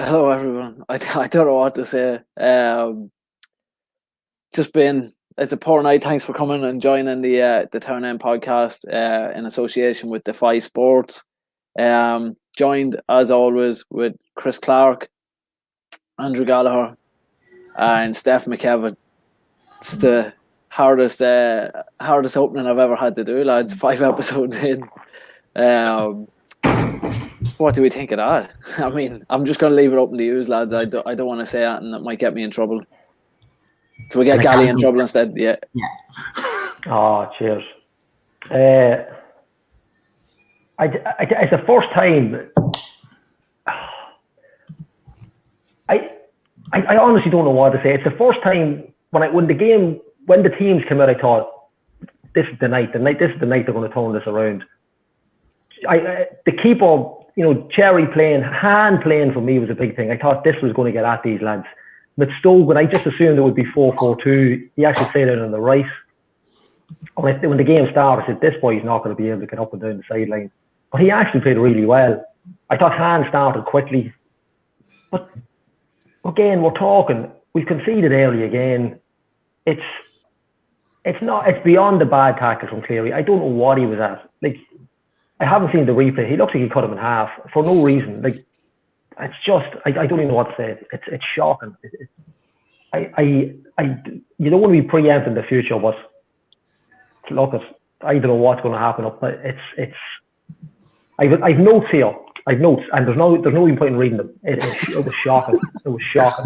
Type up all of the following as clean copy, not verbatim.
Hello, everyone. I don't know what to say. It's a poor night. Thanks for coming and joining the Town End podcast in association with Defy Sports. Joined as always with Chris Clark, Andrew Gallagher, and Steph McKevin. It's the hardest opening I've ever had to do, lads. 5 episodes in. What do we think of that? I mean, I'm just going to leave it open to you, lads. I don't want to say anything that might get me in trouble. So we get Gally in trouble instead. Yeah. Oh, cheers. It's the first time. I honestly don't know what to say. It's the first time when the teams came out, I thought, this is the night. This is the night they're going to turn this around. The keeper, Cherry hand playing for me was a big thing. I thought this was going to get at these lads. With Stoke, I just assumed it would be 4-4-2. He actually played it on the right. When the game started, I said, this boy's not going to be able to get up and down the sideline. But he actually played really well. I thought hand started quickly. But again, we've conceded early again. It's beyond the bad tackle from Cleary. I don't know what he was at. I haven't seen the replay. He looks like he cut him in half for no reason. It's just, I don't even know what to say. It's shocking. You don't want to be preempting the future, but look, I don't know what's going to happen. But I've notes here. I've notes, and there's no even point in reading them. It was shocking. It was shocking.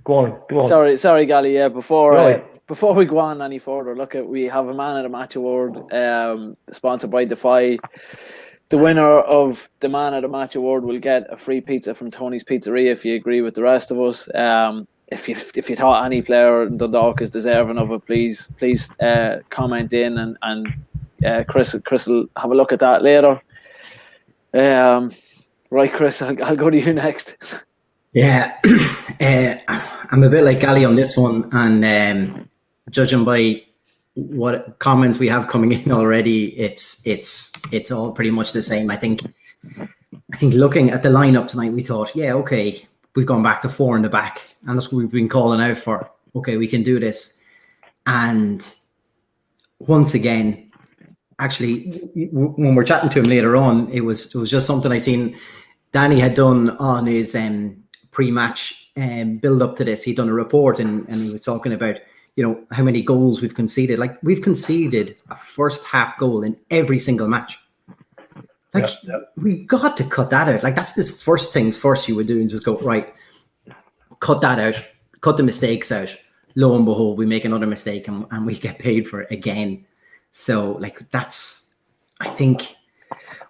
Go on. Sorry, Gally. Yeah, before we go on any further, we have a Man of the Match award, sponsored by Defy. The winner of the Man of the Match award will get a free pizza from Tony's Pizzeria if you agree with the rest of us. If you thought any player in Dundalk is deserving of it, please comment in and Chris will have a look at that later. Right, Chris, I'll go to you next. Yeah, I'm a bit like Gally on this one, and judging by what comments we have coming in already, it's all pretty much the same. I think looking at the lineup tonight, we thought, yeah, okay, we've gone back to 4 in the back, and that's what we've been calling out for. Okay, we can do this. And once again, actually, when we're chatting to him later on, it was just something I seen Danny had done on his pre-match build up to this. He'd done a report and he was talking about, how many goals we've conceded. We've conceded a first half goal in every single match. We've got to cut that out. That's the first things first you would do, and just go, right, cut that out, cut the mistakes out. Lo and behold, we make another mistake and we get paid for it again. So that's, I think,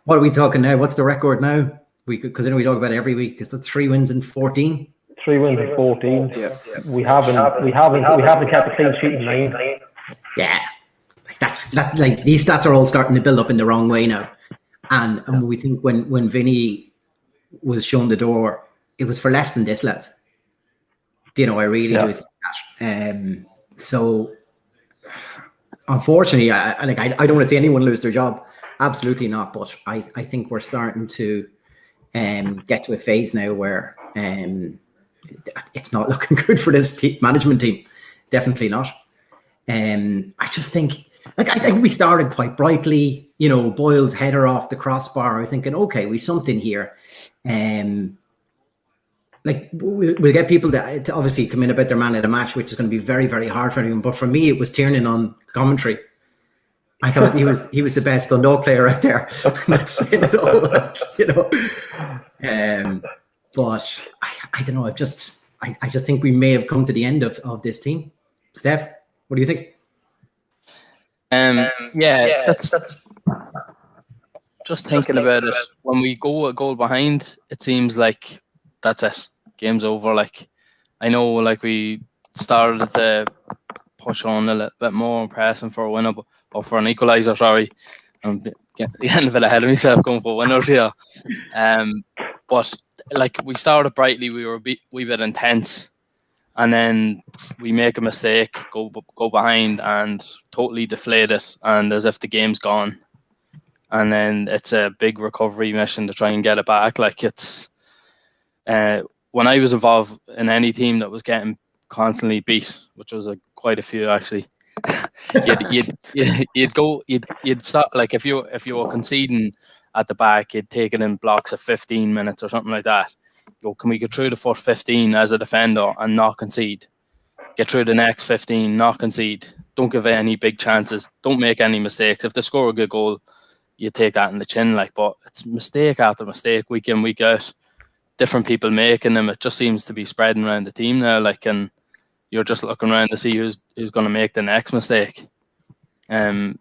what are we talking now? What's the record now? Because I know we talk about it every week. Is that 3 wins in 14? 3 wins in 14. Yeah. We haven't kept a clean sheet in 9. Yeah, these stats are all starting to build up in the wrong way now. And we think when Vinny was shown the door, it was for less than this, lads. I really do think that. So unfortunately, I don't want to see anyone lose their job. Absolutely not. But I think we're starting to get to a phase now where it's not looking good for this management team. Definitely not. I just think, I think we started quite brightly. Boyle's header off the crossbar. I was thinking, okay, we something here. We'll get people to obviously come in about their man of the match, which is going to be very, very hard for anyone. But for me, it was Tiernan on commentary. I thought he was the best Dundalk player out there. I'm not saying it all, but I don't know. I just think we may have come to the end of this team. Steph, what do you think? That's just thinking about it. When we go a goal behind, it seems like that's it. Game's over. I know, we started to push on a little bit more and pressing for a winner, or for an equaliser. Sorry, I'm getting a bit ahead of myself going for winners here. But we started brightly. We were a wee bit intense, and then we make a mistake, go behind, and totally deflate it, and as if the game's gone. and then it's a big recovery mission to try and get it back. Like it's when I was involved in any team that was getting constantly beat, which was quite a few actually. you'd stop, like if you were conceding at the back, you'd take it in blocks of 15 minutes or something like that. Can we get through the first 15 as a defender and not concede? Get through the next 15, not concede. Don't give any big chances. Don't make any mistakes. If they score a good goal, you take that in the chin. But it's mistake after mistake, week in, week out. Different people making them. It just seems to be spreading around the team now. And you're just looking around to see who's going to make the next mistake. We're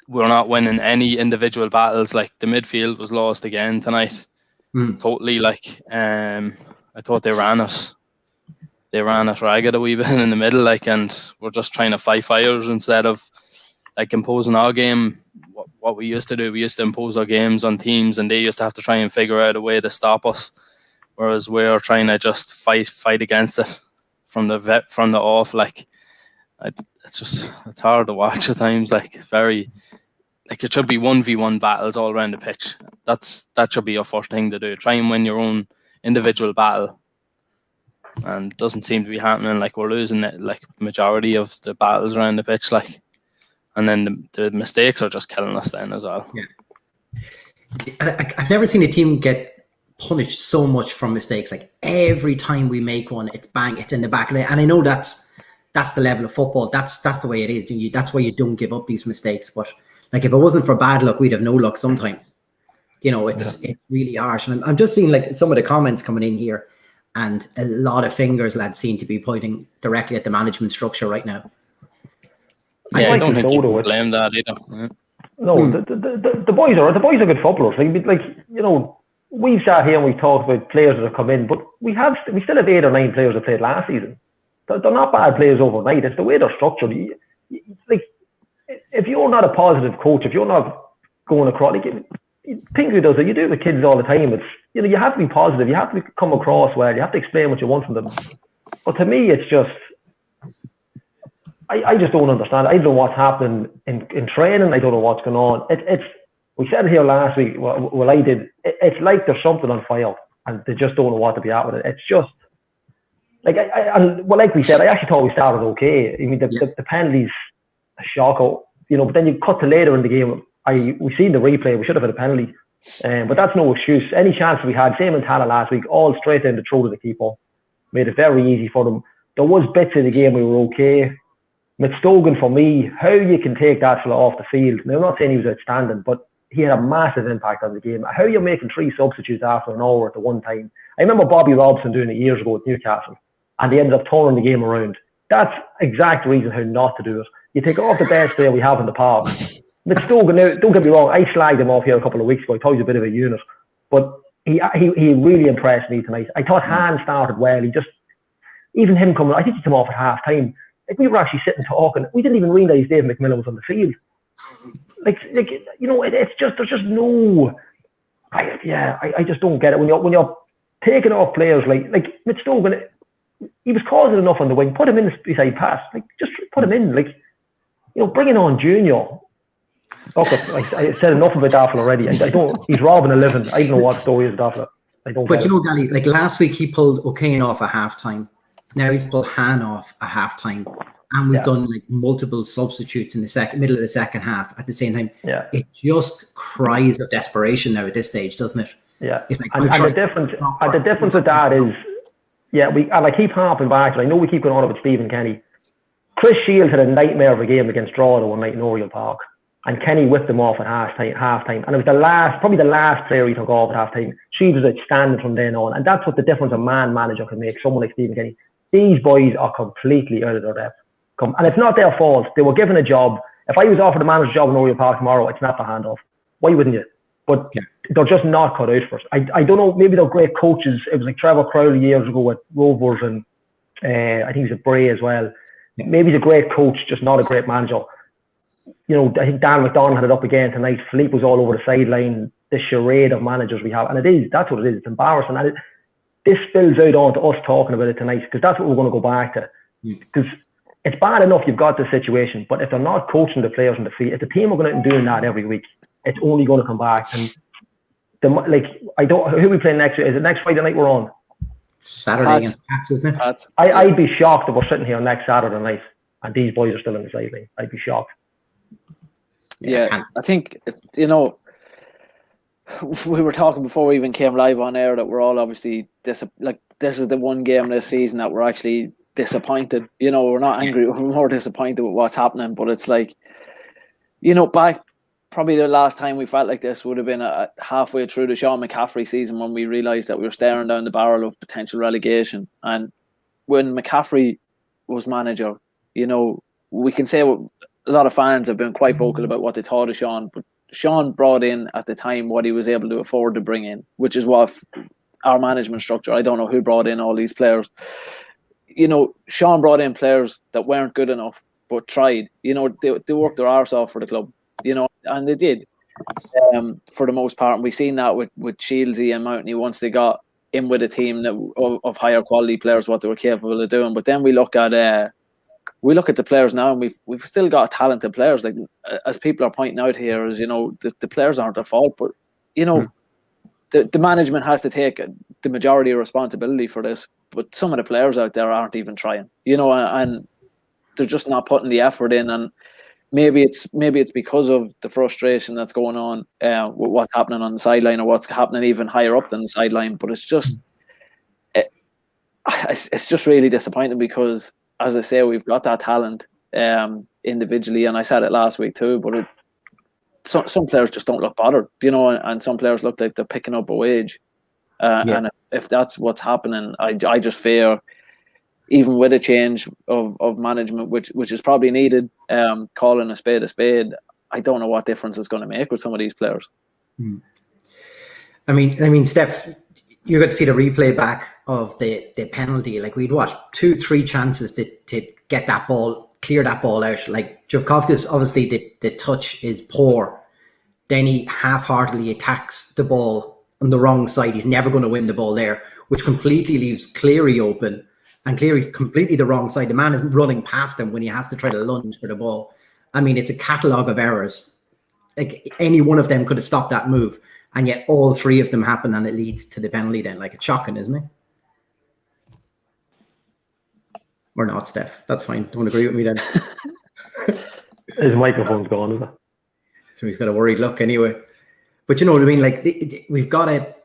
not winning any individual battles. Like the midfield was lost again tonight. Totally. I thought they ran us. They ran us ragged a wee bit in the middle. And we're just trying to fight fires instead of imposing our game. What we used to do, we used to impose our games on teams, and they used to have to try and figure out a way to stop us. Whereas we're trying to just fight against it from the off. It's hard to watch at times. Very. It should be 1v1 battles all around the pitch. That should be your first thing to do. Try and win your own individual battle. And it doesn't seem to be happening. We're losing the majority of the battles around the pitch. And then the mistakes are just killing us then as well. Yeah. I've never seen a team get punished so much from mistakes. Every time we make one, it's bang, it's in the back of it. And I know that's the level of football. That's the way it is. That's why you don't give up these mistakes. But if it wasn't for bad luck, we'd have no luck sometimes. It's really harsh. And I'm just seeing some of the comments coming in here, and a lot of fingers, lads, seem to be pointing directly at the management structure right now. I don't think you can blame that either. Yeah. No, the boys are good footballers. We've sat here and we've talked about players that have come in, but we still have 8 or 9 players that played last season. They're not bad players overnight. It's the way they're structured. If you're not a positive coach, if you're not going across, Pingu does it. You do it with kids all the time. It's you have to be positive. You have to come across well. You have to explain what you want from them. But to me, it's just I just don't understand. I don't know what's happening in training. I don't know what's going on. We said it here last week. Well, I did. It's like there's something on fire, and they just don't know what to be at with it. It's just like we said, I actually thought we started okay. I mean, the penalties, a shock. But then you cut to later in the game. We seen the replay. We should have had a penalty, but that's no excuse. Any chance we had, same in Tala last week, all straight down the throat of the keeper. Made it very easy for them. There was bits of the game we were okay. Mitstogan, for me, how you can take that fella off the field. Now, I'm not saying he was outstanding, but he had a massive impact on the game. How you're making 3 substitutes after an hour at the one time. I remember Bobby Robson doing it years ago at Newcastle, and they ended up turning the game around. That's exact reason how not to do it. You take off the best player we have in the park. Mitstogan, now, don't get me wrong, I slagged him off here a couple of weeks ago. I thought he was a bit of a unit, but he really impressed me tonight. I thought Han started well. Even him coming, I think he came off at half time. We were actually sitting talking. We didn't even realise Dave McMillan was on the field. It's just there's just no. I just don't get it when you're taking off players like Mitstogan. He was causing enough on the wing. Put him in beside pass. Just put him in. Bringing on Junior. Okay, I said enough about Daffel already. I don't. He's robbing a living. I don't know what story is Daffel. I don't. But Gally, last week he pulled O'Kane off at halftime. Now he's pulled Han off at halftime, and we've done multiple substitutes in the middle of the second half at the same time. Yeah, it just cries of desperation now at this stage, doesn't it? Yeah, it's and the difference with that is, I keep harping back. I know we keep going on about Stephen Kenny. Chris Shields had a nightmare of a game against Drogheda one night in Oriel Park, and Kenny whipped him off at halftime, and it was probably the last player he took off at halftime. Shields was outstanding from then on, and that's what the difference a man manager can make. Someone like Stephen Kenny. These boys are completely out of their depth. And it's not their fault. They were given a job. If I was offered a manager's job in Oriel Park tomorrow, I'd snap the hand off. Why wouldn't you? But they're just not cut out for it. I don't know, maybe they're great coaches. It was like Trevor Crowley years ago with Rovers, and I think he was at Bray as well. Maybe he's a great coach, just not a great manager. I think Dan McDonald had it up again tonight. Philippe was all over the sideline. This charade of managers we have. And that's what it is. It's embarrassing. And this spills out onto us talking about it tonight, because that's what we're going to go back to. Because it's bad enough you've got this situation, but if they're not coaching the players in the field, if the team are going out and doing that every week, it's only going to come back. And who we play next? Is it next Friday night we're on? Saturday against Pats, isn't it? I'd be shocked if we're sitting here next Saturday night and these boys are still in the sideline. I'd be shocked. Yeah, I think we were talking before we even came live on air that we're all obviously this is the one game this season that we're actually disappointed. We're not angry, we're more disappointed with what's happening. But it's like, back probably the last time we felt like this would have been halfway through the Sean McCaffrey season, when we realised that we were staring down the barrel of potential relegation. And when McCaffrey was manager, we can say a lot of fans have been quite vocal about what they thought of Sean, but Sean brought in at the time what he was able to afford to bring in, which is what our management structure. I don't know who brought in all these players. Sean brought in players that weren't good enough, but tried. They worked their arse off for the club, and they did for the most part. And we've seen that with Shieldsy and Mountney once they got in with a team of higher quality players, what they were capable of doing. But then we look at the players now, and we've still got talented players. Like, as people are pointing out here, is the players aren't their fault, but the management has to take the majority of responsibility for this. But some of the players out there aren't even trying, and they're just not putting the effort in. And maybe it's because of the frustration that's going on with what's happening on the sideline, or what's happening even higher up than the sideline. But it's just really disappointing, because, as I say, we've got that talent individually, and I said it last week too. But some players just don't look bothered, and some players look like they're picking up a wage. And if that's what's happening, I just fear, even with a change of management, which is probably needed, calling a spade, I don't know what difference it's going to make with some of these players. I mean, Steph, you got to see the replay back of the penalty. Like, we'd watched 2-3 chances to get that ball, clear that ball out. Like, Jovkovskis, obviously the touch is poor. Then he half-heartedly attacks the ball on the wrong side. He's never going to win the ball there, which completely leaves Cleary open. And Cleary's completely the wrong side. The man is running past him when he has to try to lunge for the ball. I mean, it's a catalogue of errors. Like, any one of them could have stopped that move. And yet all three of them happen, and it leads to the penalty then. Like, it's shocking, isn't it? Or not, Steph. That's fine. Don't agree with me then. His microphone's gone, isn't it? So he's got a worried look anyway. But you know what I mean? Like, we've got to,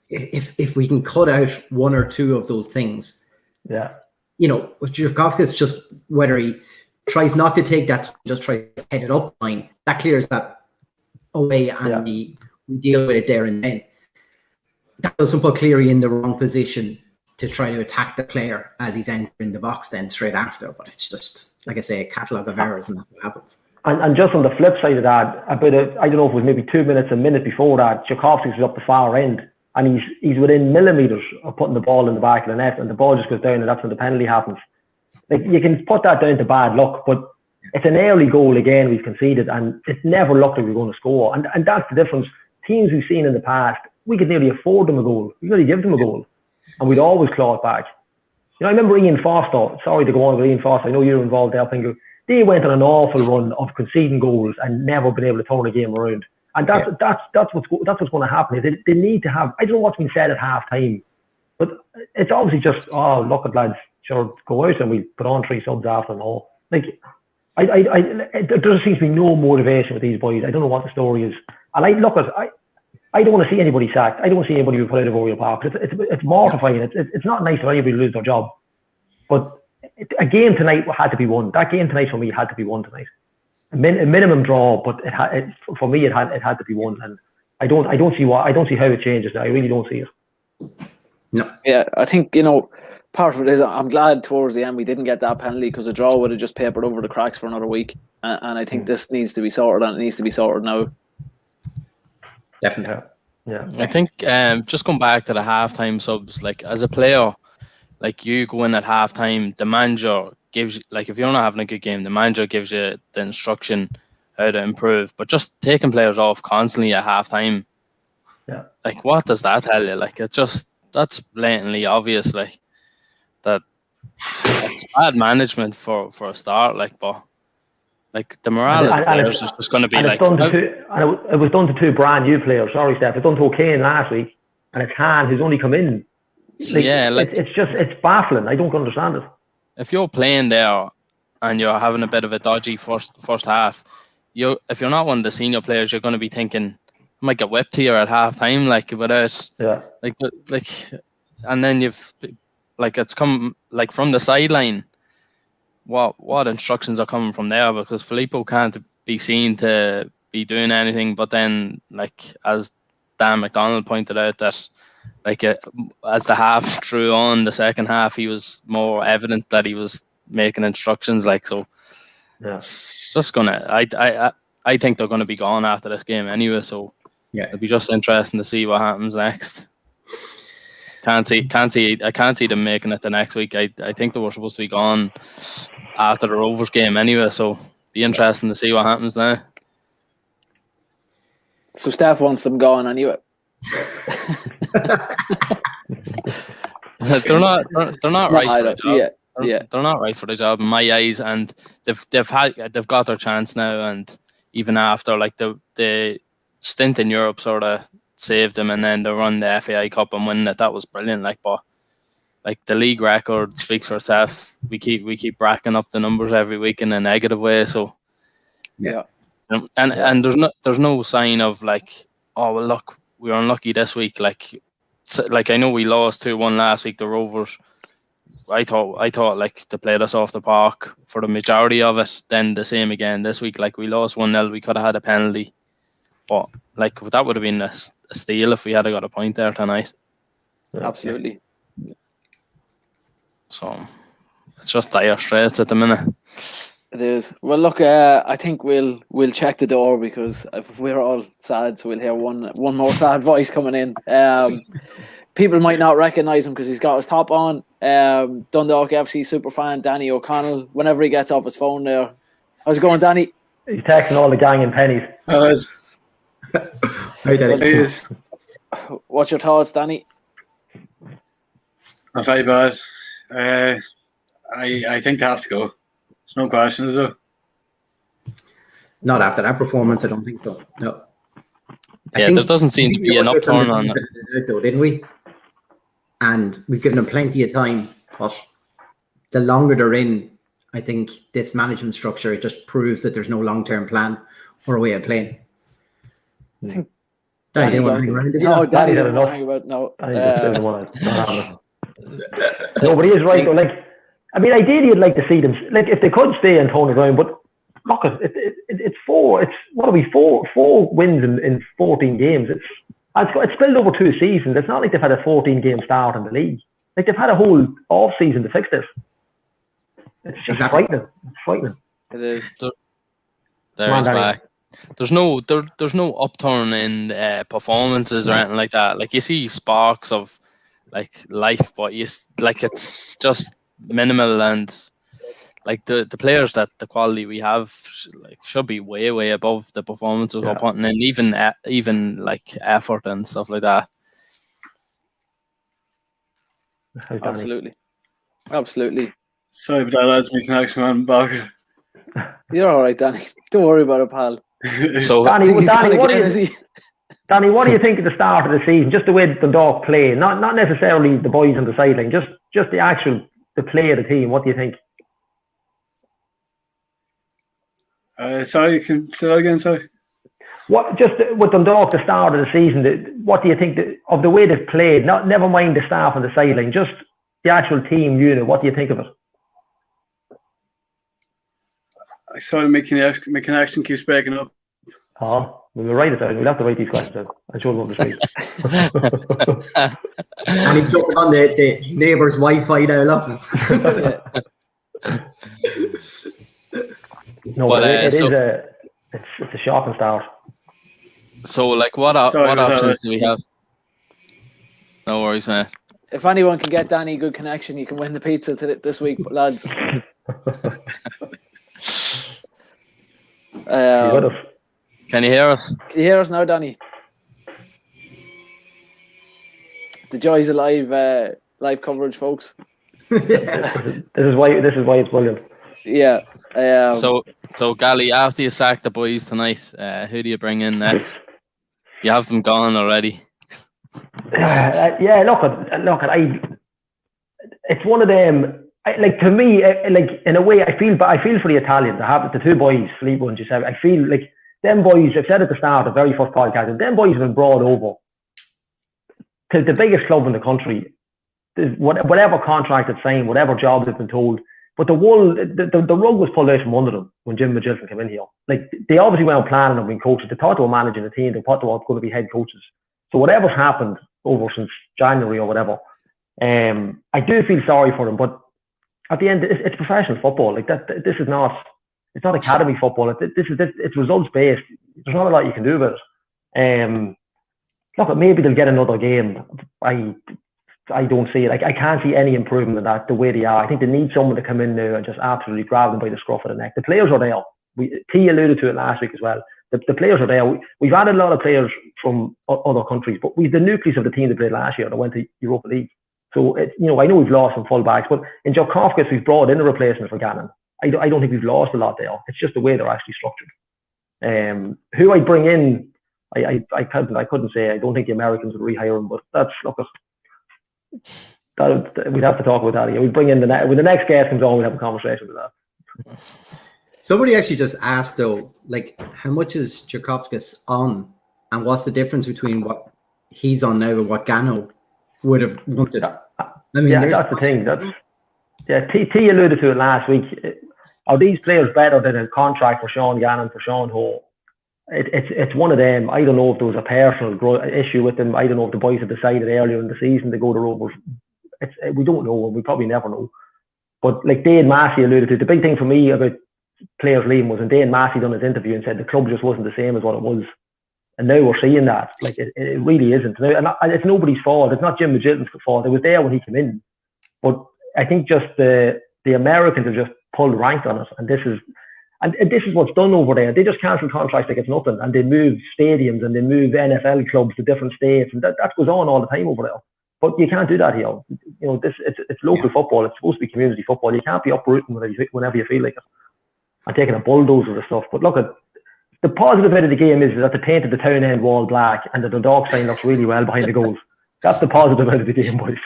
if we can cut out one or two of those things. Yeah. With Jovkovskis, just whether he tries not to take that, just tries to head it up line, that clears that away, and we deal with it there and then. That doesn't put Cleary in the wrong position to try to attack the player as he's entering the box then straight after. But it's just, like I say, a catalogue of errors, and that's what happens. And just on the flip side of that, I don't know if it was maybe 2 minutes, a minute before that, Tchaikovsky's was up the far end, and he's within millimetres of putting the ball in the back of the net, and the ball just goes down, and that's when the penalty happens. Like, you can put that down to bad luck, but it's an early goal again we've conceded, and it never looked like we were going to score. And that's the difference. Teams we've seen in the past, we could nearly afford them a goal. We could nearly give them a goal, and we'd always claw it back. I remember Ian Foster, sorry to go on with Ian Foster, I know you were involved there, Pingu. They went on an awful run of conceding goals and never been able to turn a game around. And that's what's going to happen. They need to have, I don't know what's been said at half time, but it's obviously just, look at lads, sure, go out and we put on 3 subs after them all. Like, there seems to be no motivation with these boys. I don't know what the story is. And I don't want to see anybody sacked. I don't want to see anybody put out of Oriel Park. It's mortifying. It's not nice for anybody to lose their job. But a game tonight had to be won. That game tonight for me had to be won tonight. A minimum draw, but for me it had to be won. And I don't see how it changes now. I really don't see it. No. Yeah, I think part of it is I'm glad towards the end we didn't get that penalty, because a draw would have just papered over the cracks for another week. And I think this needs to be sorted, and it needs to be sorted now. Definitely. Yeah. I think just going back to the halftime subs, like, as a player, like, you go in at halftime, the manager gives you, like, if you're not having a good game, the manager gives you the instruction how to improve. But just taking players off constantly at halftime, like, what does that tell you? Like, that's blatantly obvious, like, that it's bad management for a start, like. But like the morale of the players is just going to be like. It was done to two brand new players. Sorry, Steph. It was done to O'Kane last week, and it's Han who's only come in. It's baffling. I don't understand it. If you're playing there and you're having a bit of a dodgy first half, if you're not one of the senior players, you're going to be thinking, I might get whipped here at half time, like without and then you've like it's come like from the sideline. What instructions are coming from there? Because Filippo can't be seen to be doing anything, but then like as Dan McDonald pointed out that like as the half drew on, the second half, he was more evident that he was making instructions. Like so, it's just gonna. I think they're gonna be gone after this game anyway. So it'll be just interesting to see what happens next. I can't see them making it the next week. I think they were supposed to be gone after the Rovers game anyway. So be interesting to see what happens now. So Steph wants them gone anyway. They're not right for the job. Yeah. They're not right for the job in my eyes, and they've got their chance now. And even after like the stint in Europe sort of saved them, and then they run the FAI Cup and win it. That was brilliant. But the league record speaks for itself. We keep racking up the numbers every week in a negative way. So and there's no sign of like, oh well, look, we were unlucky this week. Like I know we lost 2-1 last week. The Rovers. I thought like they played us off the park for the majority of it. Then the same again this week. Like we lost 1-0. We could have had a penalty, but like that would have been a steal if we had got a point there tonight. Absolutely. So it's just dire straits at the minute. It is. Well, look, I think we'll check the door because we're all sad, so we'll hear one more sad voice coming in. People might not recognise him because he's got his top on. Dundalk FC superfan Danny O'Connell. Whenever he gets off his phone there, how's it going, Danny? He's texting all the gang in pennies. Hi, Danny. What's your thoughts, Danny? Not very bad. I think they have to go. There's no question, is there? Not after that performance, I don't think so. No. There doesn't seem to be an upturn on that. Though, didn't we? And we've given them plenty of time, but the longer they're in, I think this management structure, it just proves that there's no long-term plan or a way of playing. I think Danny didn't want to hang around. No, Danny didn't enough. hang about. No, no, but he is right. Though. Like, I mean, ideally, you'd like to see them. Like, if they could stay and tone it around, but look, it's four. It's what are we? Four wins in 14 games. It's spilled over 2 seasons. It's not like they've had a 14-game start in the league. Like they've had a whole off season to fix this. It's just frightening. It's frightening. It is. There's back. There's no upturn in performances or anything like that. Like you see sparks of like life, but it's just minimal, and like the players that the quality we have should be way above the performances we're putting in, even like effort and stuff like that. Absolutely. Sorry, but that lads, me connection on back. You're all right, Danny. Don't worry about it, pal. So Danny, what do you think at the start of the season? Just the way Dundalk play, not necessarily the boys on the sideline, just the play of the team. What do you think? Sorry, you can say that again, sorry. What just with Dundalk the start of the season? What do you think of the way they've played? Never mind the staff on the sideline, just the actual team unit. What do you think of it? I saw my connection keeps breaking up. Oh, we'll write it down. We'll have to write these questions. I'm sure we'll speak. And he jumped on the neighbour's Wi-Fi now, look. No, but it's a shocking start. So, like, what options do we have? No worries, man. If anyone can get Danny good connection, you can win the pizza this week, lads. Can you hear us? Can you hear us now, Danny? The joys of live coverage, folks. This is why it's brilliant. Yeah. So Gally, after you sack the boys tonight, who do you bring in next? You have them gone already. Yeah, look, it's one of them. To me, in a way, I feel for the Italians. I have the two boys, Filippo and Giuseppe. I feel like them boys. I've said at the start, the very first podcast, them boys have been brought over to the biggest club in the country. Whatever contract it's signed, whatever job they've been told. But the rug was pulled out from under them when Jim Magilton came in here. Like, they obviously weren't planning on being coaches. They thought they were managing a team. They thought they were going to be head coaches. So whatever's happened over since January or whatever, I do feel sorry for them. But at the end, it's professional football. Like that, this is not. It's not academy football. It's results based. There's not a lot you can do about it. Look, maybe they'll get another game. I don't see it. I can't see any improvement in that the way they are. I think they need someone to come in now and just absolutely grab them by the scruff of the neck. The players are there. T alluded to it last week as well. The players are there. We've added a lot of players from other countries, but we've the nucleus of the team that played last year that went to Europa League. So I know we've lost some full-backs, but in Djokovic, we've brought in a replacement for Gannon. I don't think we've lost a lot there. It's just the way they're actually structured. Who I'd bring in, I couldn't say. I don't think the Americans would rehire him, but we'd have to talk about that. We bring in when the next guest comes on, we'll have a conversation about that. Somebody actually just asked though, like, how much is Djokovic on, and what's the difference between what he's on now and what Gano would have wanted? That's the thing. T alluded to it last week. Are these players better than a contract for Sean Gannon, for Sean Ho? It's one of them. I don't know if there was a personal issue with them. I don't know if the boys had decided earlier in the season to go to Rovers. We don't know, and we probably never know. But like Dane Massey alluded to, the big thing for me about players leaving was, and Dane Massey done his interview and said the club just wasn't the same as what it was. And now we're seeing that. Like, it really isn't. And it's nobody's fault. It's not Jim Magilton's fault. It was there when he came in. But I think just the Americans have just pulled rank on us, and this is what's done over there. They just cancel contracts like it's nothing, and they move stadiums and they move NFL clubs to different states, and that goes on all the time over there. But you can't do that here. It's local football. It's supposed to be community football. You can't be uprooting whenever you feel like it and taking a bulldozer and stuff. But look, the positive out of the game is that they painted the town end wall black, and the Dundalk sign looks really well behind the goals. That's the positive out of the game, boys.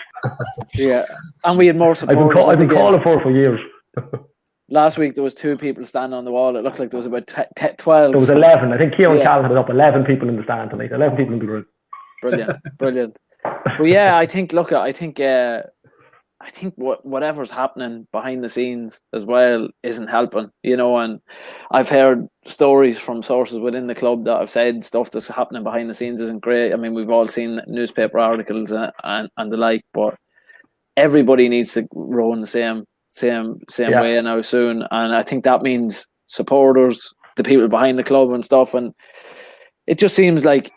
Yeah, and we had more support. I've been calling for years. Last week there was 2 people standing on the wall. It looked like there was about 12. There was 11. I think Kieran Callan had it up. 11 people in the stand tonight. 11 people in the group. Brilliant. But yeah, I think whatever's happening behind the scenes as well isn't helping, and I've heard stories from sources within the club that have said stuff that's happening behind the scenes isn't great. I mean, we've all seen newspaper articles and the like, but everybody needs to row in the same way now soon, and I think that means supporters, the people behind the club and stuff. And it just seems like,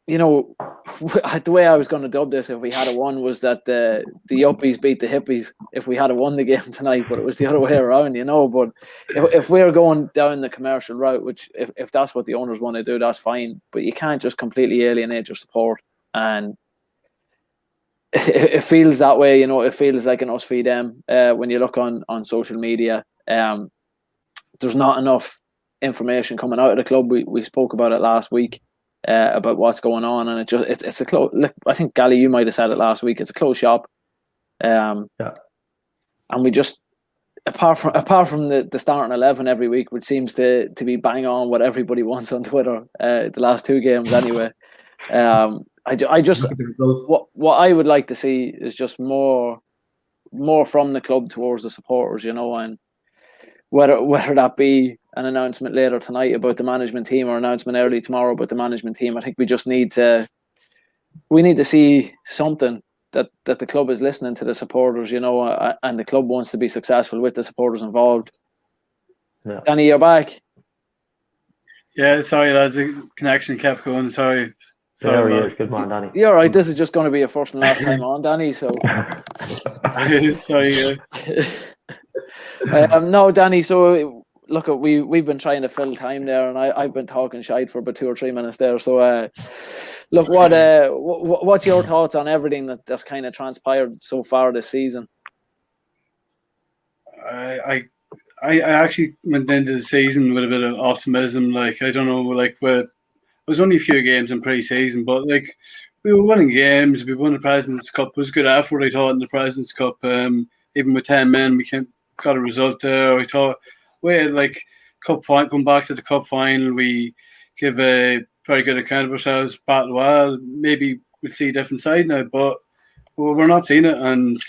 the way I was going to dub this if we had a won was that the yuppies beat the hippies if we had a won the game tonight, but it was the other way around, but if we're going down the commercial route, which if that's what the owners want to do, that's fine, but you can't just completely alienate your support. And it feels that way, it feels like an us v them when you look on social media. There's not enough information coming out of the club. We spoke about it last week about what's going on, and it's a close. I think Gally, you might have said it last week. It's a closed shop, and we just apart from the starting 11 every week, which seems to be bang on what everybody wants on Twitter. The last 2 games anyway. I just what I would like to see is just more from the club towards the supporters, and whether that be an announcement later tonight about the management team or announcement early tomorrow about the management team. I think we just need to see something that the club is listening to the supporters, and the club wants to be successful with the supporters involved. Yeah. Danny, you're back. Yeah, sorry lads, the connection kept going. Sorry. There he is. Good man, Danny. You're all right. This is just going to be your first and last time on, Danny. So sorry. No, Danny. So look, we've been trying to fill time there, and I've been talking shite for about 2 or 3 minutes there. So look, what's your thoughts on everything that's kind of transpired so far this season? I I actually went into the season with a bit of optimism. Like, I don't know, like, it was only a few games in pre-season, but like, we were winning games. We won the President's Cup. It was good effort, I thought, in the President's Cup. Even with 10 men, we got a result there. I thought we had like come back to the cup final. We give a very good account of ourselves, battle well. Maybe we'll see a different side now, but we're not seeing it, and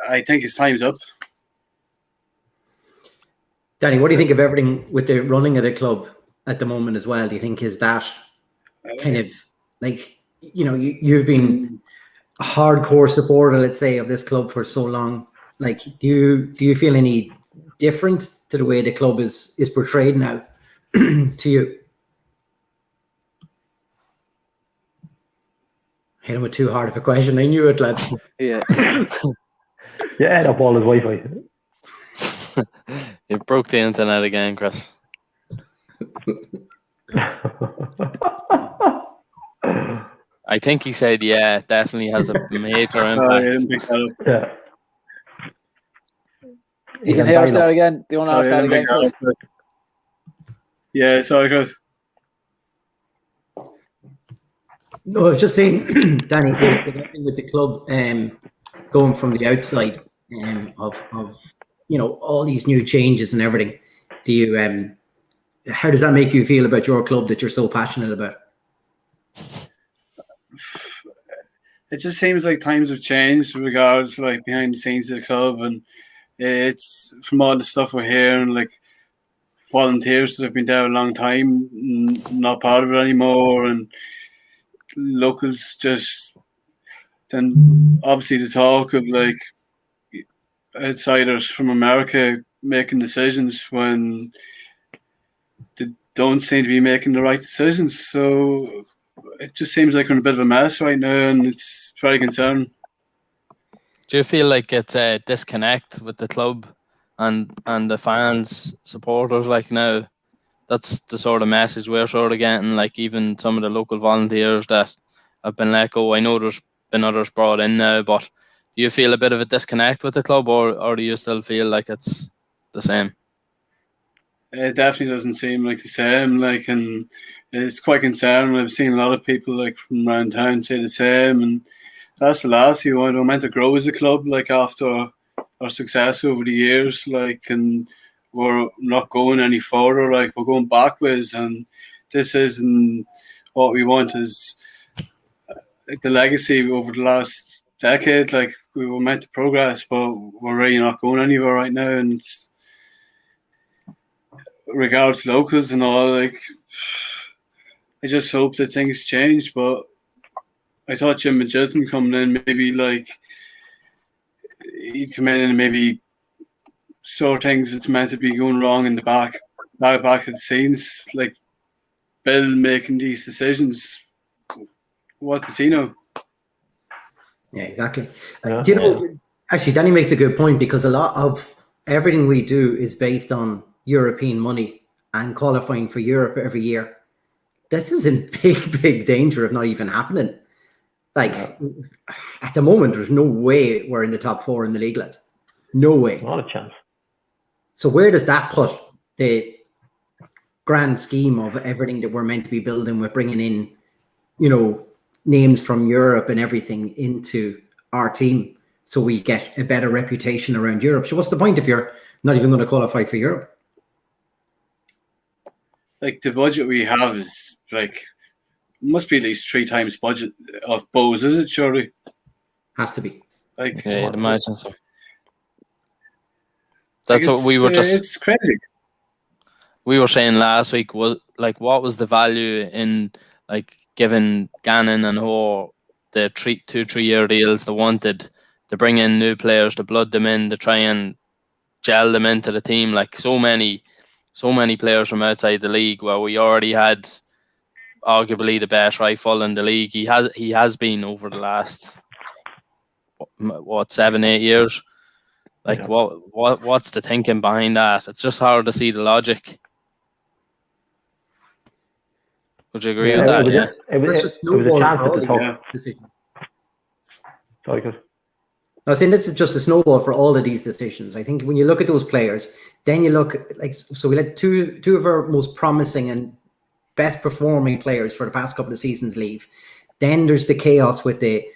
I think his time's up. Danny, what do you think of everything with the running of the club at the moment as well? Do you think is that kind of like, you know, you've been a hardcore supporter, let's say, of this club for so long? Like, do you feel any different to the way the club is portrayed now to you? Hit him with too hard of a question. I knew it, lads. Yeah. Yeah, that ball is Wi-Fi. You broke the internet again, Chris. I think he said, yeah, it definitely has a major impact. Yeah. You can hear us there again. Do you want to ask that again, Chris? Yeah, sorry, Chris. No, I was just saying, Danny, with the club going from the outside of you know, all these new changes and everything, do you how does that make you feel about your club that you're so passionate about? It just seems like times have changed with regards like behind the scenes of the club, and it's from all the stuff we're hearing, like volunteers that have been there a long time, not part of it anymore, and locals just, then obviously the talk of like outsiders from America making decisions when they don't seem to be making the right decisions. So it just seems like we're in a bit of a mess right now, and it's very concerning. Do you feel like it's a disconnect with the club and the fans, supporters? Like now, that's the sort of message we're sort of getting. Like even some of the local volunteers that have been let go. I know there's been others brought in now, but do you feel a bit of a disconnect with the club, or do you still feel like it's the same? It definitely doesn't seem like the same. Like, and it's quite concerning. I've seen a lot of people like from around town say the same, and that's the last thing we want. We're meant to grow as a club, like after our success over the years, like, and we're not going any further. Like, we're going backwards, and this isn't what we want. Is like the legacy over the last decade. Like, we were meant to progress, but we're really not going anywhere right now. And it's, regards locals and all, like, I just hope that things change. But I thought Jim Magilton coming in, maybe like he'd come in and maybe saw things that's meant to be going wrong in the back of the scenes, like Bill making these decisions. What does he know? Yeah, exactly. Do you know, actually, Danny makes a good point, because a lot of everything we do is based on European money and qualifying for Europe every year. This is in big danger of not even happening. Like, at the moment, there's no way we're in the top 4 in the league, lads. No way. Not a chance. So where does that put the grand scheme of everything that we're meant to be building with bringing in, you know, names from Europe and everything into our team so we get a better reputation around Europe? So what's the point if you're not even going to qualify for Europe? Like, the budget we have is like, must be at least 3 times budget of Bohs, is it? Surely has to be. Like, yeah, I'd imagine so. That's like, what we were just. It's crazy. We were saying last week, was like, what was the value in like giving Gannon and Ho the 2-3 year deals they wanted to bring in new players, to blood them in, to try and gel them into the team? Like so many players from outside the league, where we already had arguably the best rifle in the league. He has been over the last 7-8 years. Like, yeah. What's the thinking behind that? It's just hard to see the logic. Would you agree with that? It was a chance to talk. Sorry, Chris. I was saying this is just a snowball for all of these decisions. I think when you look at those players, then you look so we let two of our most promising and best performing players for the past couple of seasons leave. Then there's the chaos with the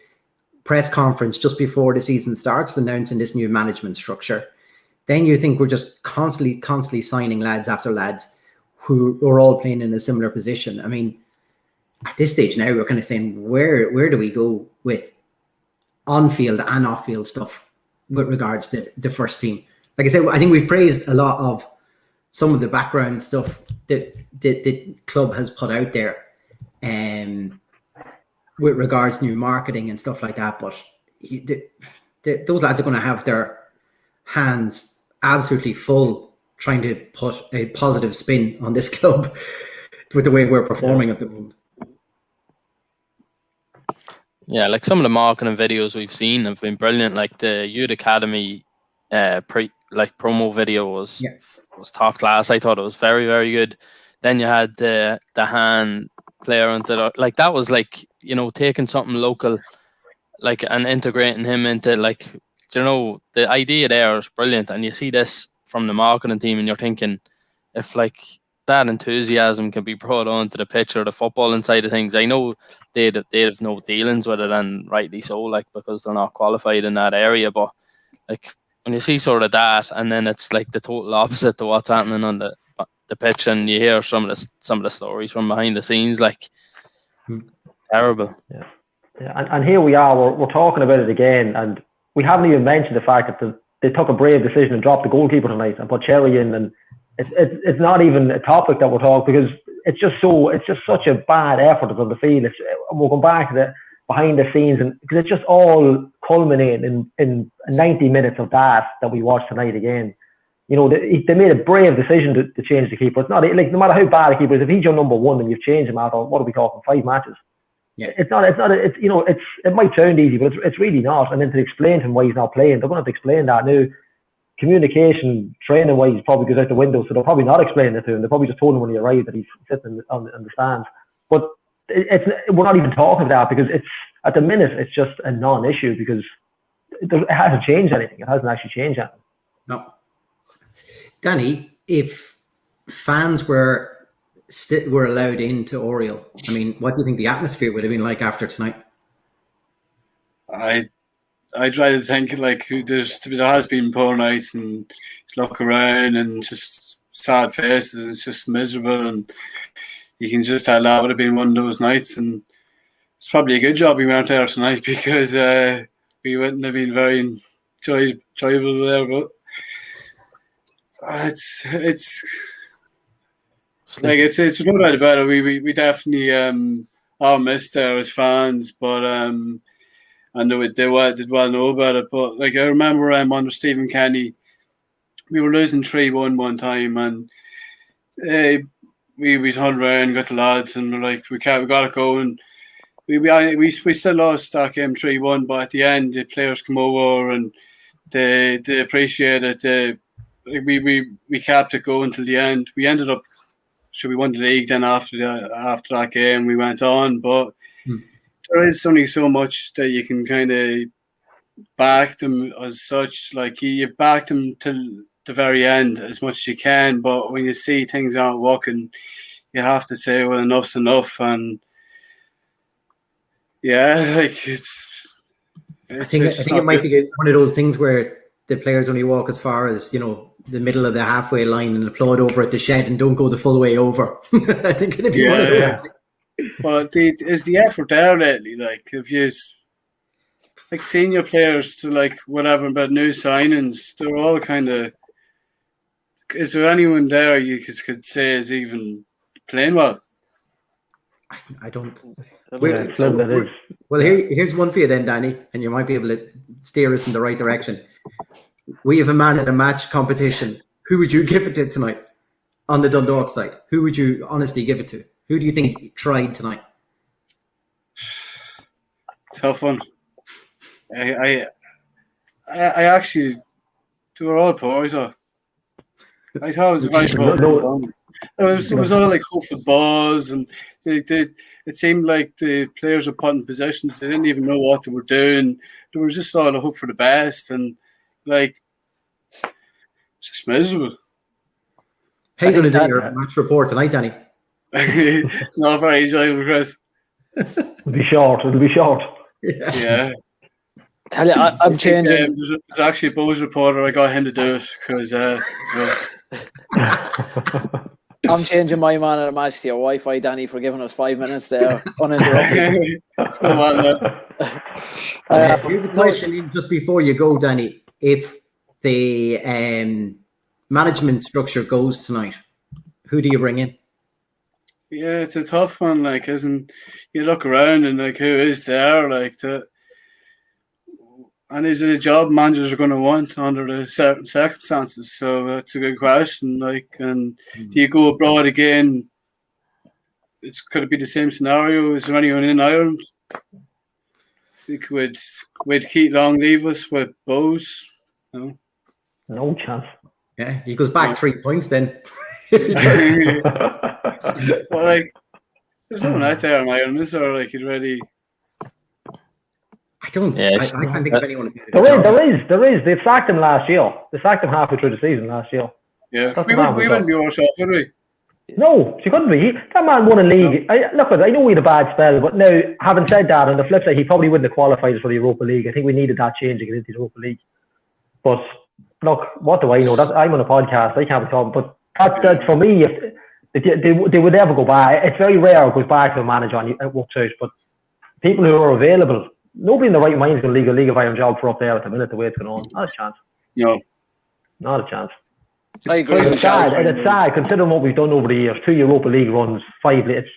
press conference just before the season starts, announcing this new management structure. Then you think we're just constantly signing lads after lads who are all playing in a similar position. I mean, at this stage now, we're kind of saying, where do we go with on-field and off-field stuff with regards to the first team? Like I said, I think we've praised a lot of some of the background stuff that the club has put out there with regards to new marketing and stuff like that. But those lads are going to have their hands absolutely full trying to put a positive spin on this club with the way we're performing at the moment. Yeah, like some of the marketing videos we've seen have been brilliant. Like the Youth Academy promo video was top class. I thought it was very, very good. Then you had the Han player into like that was like, you know, taking something local like and integrating him into like, you know, the idea there is brilliant. And you see this from the marketing team and you're thinking if like that enthusiasm can be brought onto the pitch or the footballing side of things. I know they'd have no dealings with it, and rightly so, like because they're not qualified in that area. But like when you see sort of that, and then it's like the total opposite to what's happening on the pitch, and you hear some of the stories from behind the scenes, like terrible. Yeah. And here we are. We're talking about it again, and we haven't even mentioned the fact that they took a brave decision and dropped the goalkeeper tonight and put Cherry in, and it's not even a topic that we're talking because it's just such a bad effort on the field. We'll come back to the behind the scenes, and because it's just all culminating in 90 minutes of that we watched tonight again. You know, they made a brave decision to change the keeper. It's not like no matter how bad a keeper is, if he's your number one and you've changed him after what are we talking 5 matches? Yeah, it's you know, it might sound easy, but it's really not. And then to explain to him why he's not playing, they're going to have to explain that now. Communication, training wise, probably goes out the window, so they'll probably not explain it to him. They probably just told him when he arrived that he's sitting on the stands. But we're not even talking about that because it's at the minute it's just a non-issue because it hasn't changed anything. It hasn't actually changed anything. No, Danny, if fans were allowed into Oriel, I mean, what do you think the atmosphere would have been like after tonight? I try to think like there has been poor nights and look around and just sad faces. It's just miserable, and you can just tell that would have been one of those nights. And it's probably a good job we weren't there tonight because we wouldn't have been very enjoyable there. But it's no doubt about it. We definitely are missed there as fans, but and they did well know about it. But like I remember under Stephen Kenny, we were losing 3-1 one time, and we turned around, got the lads, and we're like, we got it going. We still lost that game 3-1, but at the end the players come over and they appreciate it. We kept it going till the end. We ended up, we won the league then after that game. We went on, but there is only so much that you can kind of back them as such. Like you back them till the very end as much as you can, but when you see things aren't working, you have to say, well, enough's enough. And yeah, like I think it might be one of those things where the players only walk as far as, you know, the middle of the halfway line and applaud over at the shed and don't go the full way over. I think it'd be one of those. Yeah. But is the effort there lately? Like, if you like senior players to like whatever about new signings, they're all kind of. Is there anyone there you could say is even playing well? I don't. Well, here's one for you then, Danny, and you might be able to steer us in the right direction. We have a man at a match competition. Who would you give it to tonight on the Dundalk side? Who would you honestly give it to? Who do you think tried tonight? Tough one. I actually, they were all poor. I thought it was a very poor. It was all like hopeful balls, and it seemed like the players were put in positions they didn't even know what they were doing. There was just all a hope for the best, and like it's just miserable. How are you going to do your match report tonight, Danny? Not very enjoyable, Chris. It'll be short. Yeah. Tell you, I'm changing. There's actually a Bohs reporter. I got him to do it because. I'm changing my man of the match to your Wi-Fi, Danny, for giving us 5 minutes there uninterrupted. Here's a question just before you go, Danny. If the management structure goes tonight, who do you bring in? Yeah, it's a tough one. Like, you look around and like, who is there? Like, and is it a job managers are going to want under the certain circumstances? So that's a good question. Like, and do you go abroad again? Could it be the same scenario? Is there anyone in Ireland? Would Keith Long leave us with Bohs? No chance. Yeah, he goes back 3 points then. Well, like, there's no one out there in Ireland, is there? Like, you'd really. I don't. I can't think of anyone. There is. They sacked him last year. They sacked him halfway through the season last year. Yeah, we wouldn't be worse off, would we? No, she couldn't be. That man won a league. No. I know we had a bad spell, but now, having said that, on the flip side, he probably wouldn't have qualified for the Europa League. I think we needed that change to get into the Europa League. But look, what do I know? I'm on a podcast. I can't be talking. But that's for me. If they would never go back. It's very rare it goes back to a manager and it works out. But people who are available, nobody in the right mind is going to leave a League of Ireland job for up there at the minute. The way it's going on, not a chance. No, not a chance. I agree. It's sad, and it's sad considering what we've done over the years. 2 Europa League runs, 5. It's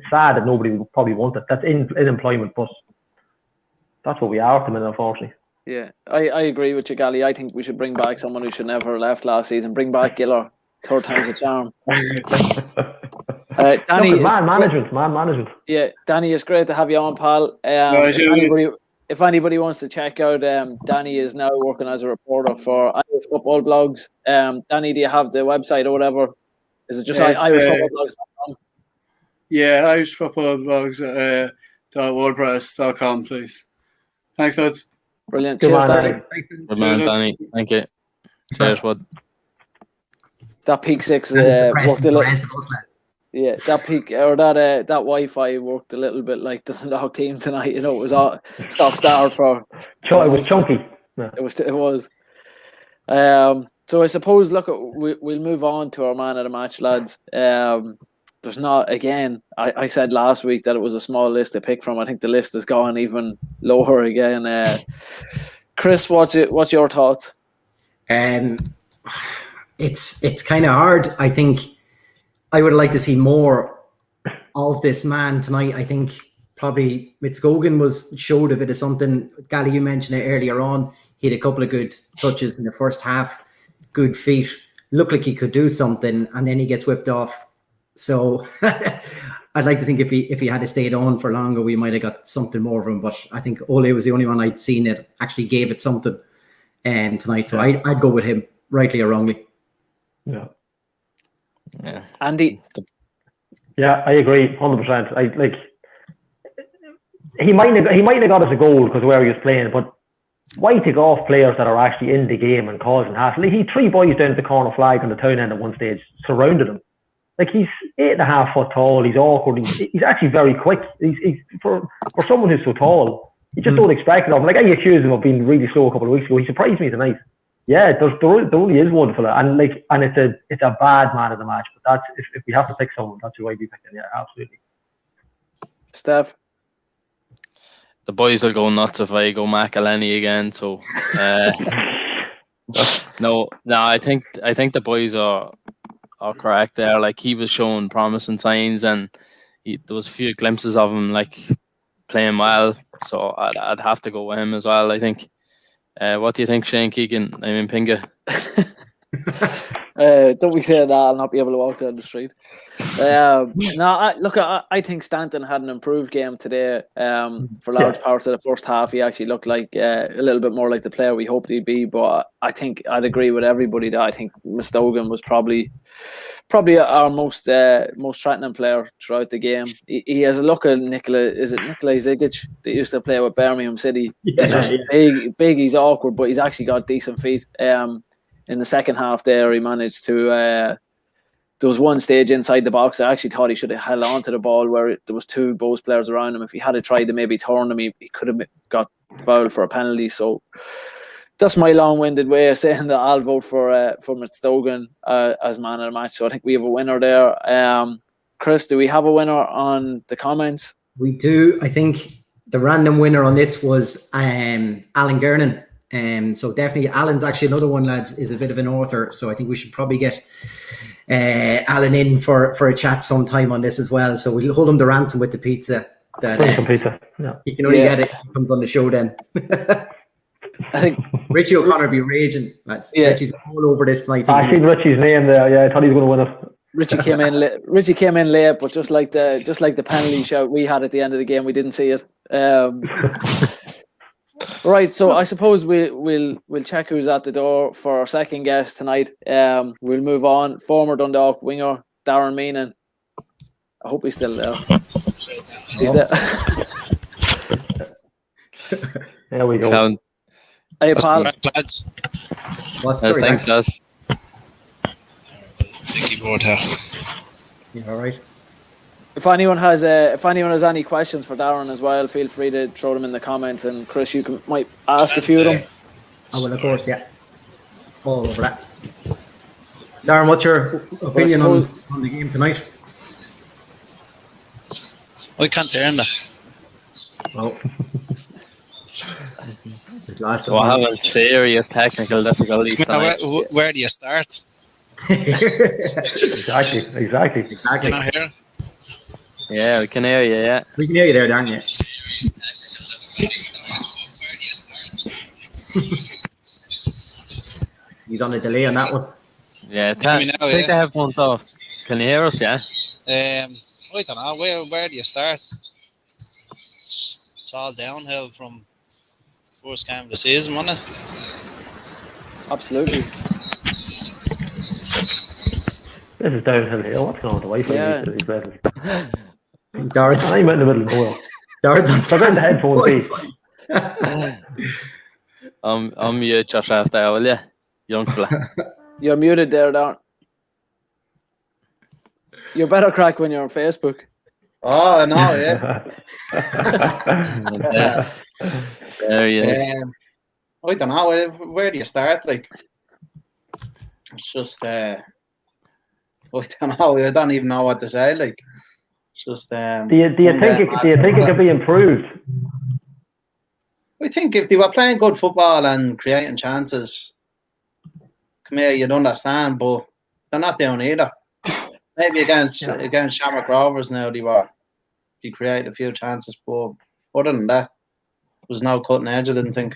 sad that nobody would probably want it. That's in employment, but that's what we are at the minute, unfortunately. Yeah, I agree with you, Gally. I think we should bring back someone who should never have left last season. Bring back Giller. Third time's a charm. Danny, man management. Yeah, Danny, it's great to have you on, pal. If anybody wants to check out, Danny is now working as a reporter for Irish Football Blogs. Danny, do you have the website or whatever? Is it just irishfootballblogs.com? Yeah, irishfootballblogs.wordpress.com, please. Thanks, lads. Brilliant. Cheers, Danny. Good man, Danny. Thank you. Cheers, bud. That peak 6 worked a little. Yeah, that peak or that Wi-Fi worked a little bit like the Dundalk team tonight. You know, it was all stop-start for. So it was chunky. Yeah. It was. So I suppose, look, we'll move on to our man of the match, lads. There's not, again, I said last week that it was a small list to pick from. I think the list has gone even lower again. Chris, what's your thoughts? It's kind of hard. I think I would like to see more of this man tonight. I think probably Mitskogan showed a bit of something. Gally, you mentioned it earlier on. He had a couple of good touches in the first half, good feet, looked like he could do something, and then he gets whipped off. So I'd like to think if he had stayed on for longer, we might have got something more of him. But I think Ole was the only one I'd seen that actually gave it something tonight. So I'd go with him, rightly or wrongly. Yeah. Andy. Yeah, I agree, 100%. He might have got us a goal because where he was playing, but why take off players that are actually in the game and causing hassle? He had 3 boys down at the corner flag on the town end at one stage, surrounded him. Like, he's 8.5 foot tall. He's awkward. He's actually very quick. He's for someone who's so tall, you just don't expect it of him. Like, I accused him of being really slow a couple of weeks ago. He surprised me tonight. Yeah, there only is one fella, and it's a bad man of the match. But that's if we have to pick someone, that's who I'd be picking. Yeah, absolutely. Steph, the boys will go nuts if I go McElhenney again. So, no, I think the boys are correct there. Like, he was showing promising signs, and there was a few glimpses of him like playing well. So I'd have to go with him as well, I think. What do you think, Shane Keegan? I mean, Pinga. Don't be saying that. I'll not be able to walk down the street. I think Stanton had an improved game today. For large parts of the first half, he actually looked like a little bit more like the player we hoped he'd be. But I think I'd agree with everybody that I think Mustogan was probably our most threatening player throughout the game. He has a look at Nikolai Zigic that used to play with Birmingham City. He's just big. He's awkward, but he's actually got decent feet. In the second half there, he managed to... there was one stage inside the box. I actually thought he should have held on to the ball where there was two Bohs players around him. If he had tried to maybe turn him, he could have got fouled for a penalty. So that's my long-winded way of saying that I'll vote for Mustogan as man of the match. So I think we have a winner there. Chris, do we have a winner on the comments? We do. I think the random winner on this was Alan Gernan. So definitely Alan's actually another one, lads, is a bit of an author. So I think we should probably get Alan in for a chat sometime on this as well. So we'll hold him to ransom with the pizza. Bring some pizza. Yeah. He can only get it if he comes on the show then. I think Richie O'Connor be raging, lads. Yeah. Richie's all over this tonight. I seen Richie's name there. Yeah, I thought he was going to win it. Richie came in late, but just like the penalty shout we had at the end of the game, we didn't see it. Right, so I suppose we'll check who's at the door for our second guest tonight. We'll move on. Former Dundalk winger Darren Meenan. I hope he's still there. He's there. There we go. Hey, pal. Lads. Thanks, lads. Thank you, both. You all right? If anyone has any questions for Darren as well, feel free to throw them in the comments. And Chris, you might ask a few of them. I will, of course, yeah. All over that. Darren, what's your opinion on the game tonight? I can't hear that. Well, we're having serious technical difficulties tonight. Where do you start? Exactly. Can I hear? Yeah, we can hear you, yeah. We can hear you there, Darren, yeah. He's on a delay on that one. Yeah, take the headphones off. Can you hear us, yeah? I don't know. Where do you start? It's all downhill from first game of the season, wasn't it? Absolutely. This is downhill here. What's going on the Wi-Fi? Yeah. These places? Darren's I'm in the middle of nowhere. Darren's on Prevent the headphones, I'm mute yourself there, will you? Young fella. You're muted there, Darren. You're better crack when you're on Facebook. Oh, no, yeah. There he is. I don't know. Where do you start? Like, it's just, I don't know. I don't even know what to say. Like, it's just. Do you think it could be improved? I think if they were playing good football and creating chances, come here, you'd understand. But they're not doing either. Maybe against Shamrock Rovers now they created a few chances, but other than that, there was no cutting edge. I didn't think.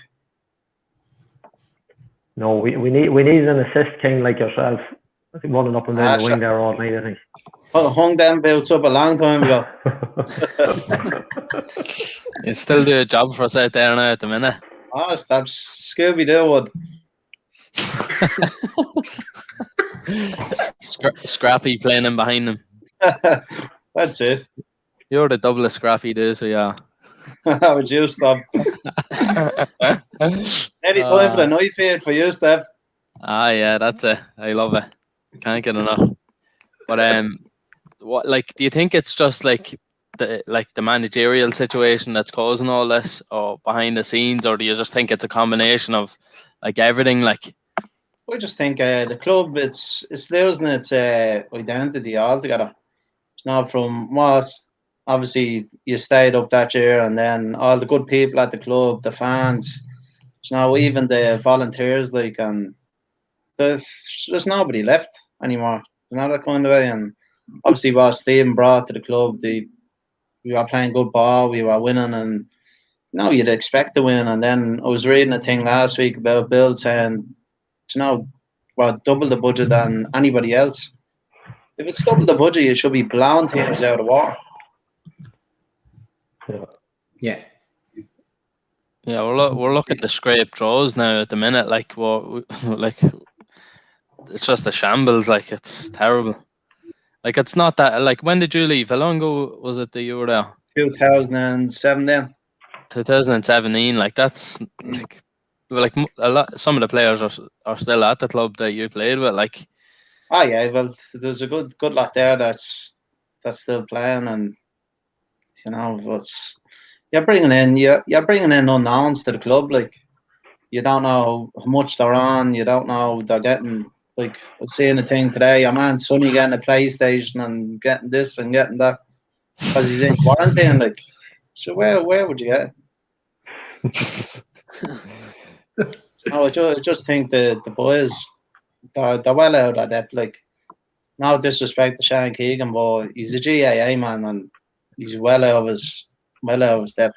No, we need an assist king like yourself. I think running up and down the wing there all night. I think. Hung them boots up a long time ago. You still do a job for us out there now at the minute. Oh, stop Scooby-Doo would. Scrappy playing in behind him. That's it. You're the double of Scrappy, do so yeah. How would you stop? Any time for the knife feed for you, Steph. Yeah, that's it. I love it. Can't get enough. But what do you think it's just like the managerial situation that's causing all this, or behind the scenes, or do you just think it's a combination of like everything? Like, I just think the club it's losing its identity altogether. It's not from obviously you stayed up that year, and then all the good people at the club, the fans, even the volunteers, and there's nobody left anymore. That kind of way. And obviously what Stephen brought to the club, we were playing good ball, we were winning, and you'd expect to win. And then I was reading a thing last week about Bill saying, we're double the budget than anybody else. If it's double the budget, you should be blowing teams out of the water. Yeah. Yeah, we're looking to scrape draws now at the minute. Like, like it's just a shambles. Like, it's terrible. Like, it's not that. Like, when did you leave? How long ago was it that you were there? 2007 then. 2017. Like, that's like a lot. Some of the players are still at the club that you played with. Like, oh yeah, well, there's a good lot there that's still playing, and you're bringing in unknowns to the club. Like, you don't know how much they're on. You don't know they're getting. Like, I was seeing a thing today. Your man Sonny getting a PlayStation and getting this and getting that because he's in quarantine. Like, so where would you get it? So I just think the boys they're well out of depth. Like, no disrespect to Sean Keegan, but he's a GAA man and he's well out of his depth.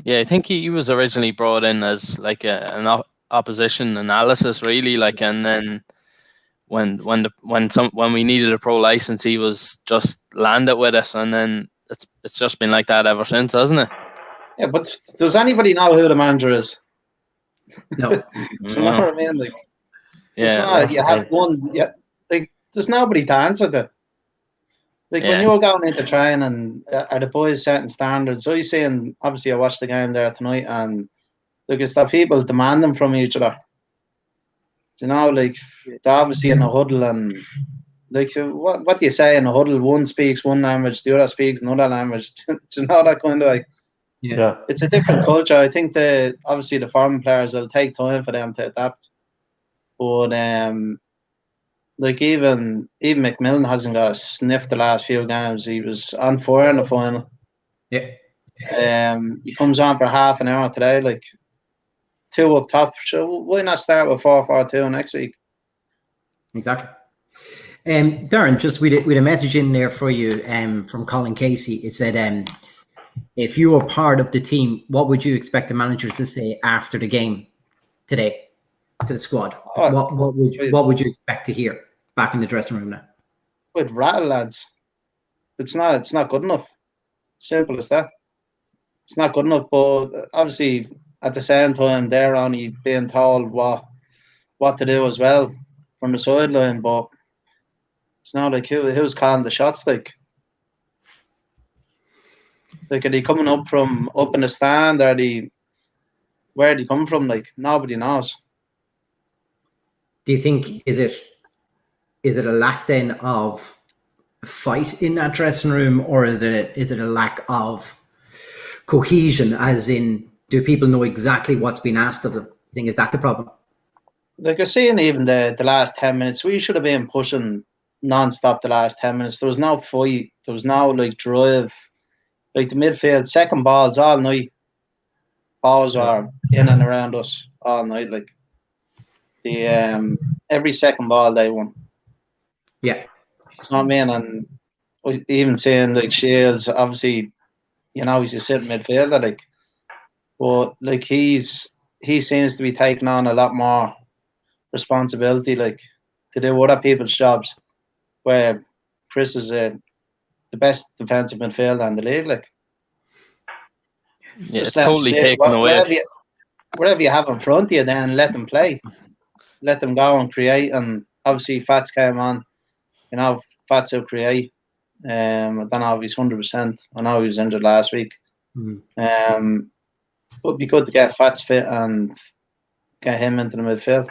yeah, I think he was originally brought in as like an opposition analysis, really. Like, and then when we needed a pro license, he was just landed with it, and then it's just been like that ever since, hasn't it? Yeah, but does anybody know who the manager is? No. Do you know what I mean? Like, Yeah, you have one. Yeah, like, there's nobody to answer that. Like, when Yeah. you were going into training, are the boys setting standards? So you're saying, obviously, I watched the game there tonight, and look, it's that people demanding from each other. Do you know, like, they're obviously in a huddle, and like, what do you say in a huddle? One speaks one language, the other speaks another language. Do you know that kind of, like? Yeah. It's a different culture. I think obviously the foreign players, it'll take time for them to adapt. But like, even McMillan hasn't got a sniff the last few games. He was on fire in the final. Yeah. He comes on for half an hour today, like, 2 up top. So why not start with 4-4-2 next week? Exactly. Darren, just with a message in there for you from Colin Casey. It said, if you were part of the team, what would you expect the managers to say after the game today to the squad? What would you expect to hear back in the dressing room now? With rattle, lads. It's not good enough. Simple as that. It's not good enough. But obviously, at the same time, they're only being told what to do as well from the sideline. But it's not like who's calling the shots. Like, are they coming up from up in the stand? Where are they coming from? Like, nobody knows. Do you think is it a lack then of fight in that dressing room, or is it a lack of cohesion? As in, do people know exactly what's been asked of them? I think is that the problem? Like, I seen even the last 10 minutes, we should have been pushing non-stop the last 10 minutes. There was no fight. There was no, like, drive. Like, the midfield, second balls all night. Balls are in and around us all night. Like, the every second ball they won. Yeah. It's not mean. And even saying, like, Shields, obviously, he's a sitting midfielder, like, but like, he seems to be taking on a lot more responsibility, like, to do other people's jobs, where Chris is the best defensive midfielder in the league. Like, yeah, it's totally taken away. Whatever you have in front of you, then let them play, let them go and create. And obviously, Fats came on. Fats will create. I don't know if he's 100%. I know he was injured last week. Mm-hmm. But it'd be good to get Fats fit and get him into the midfield.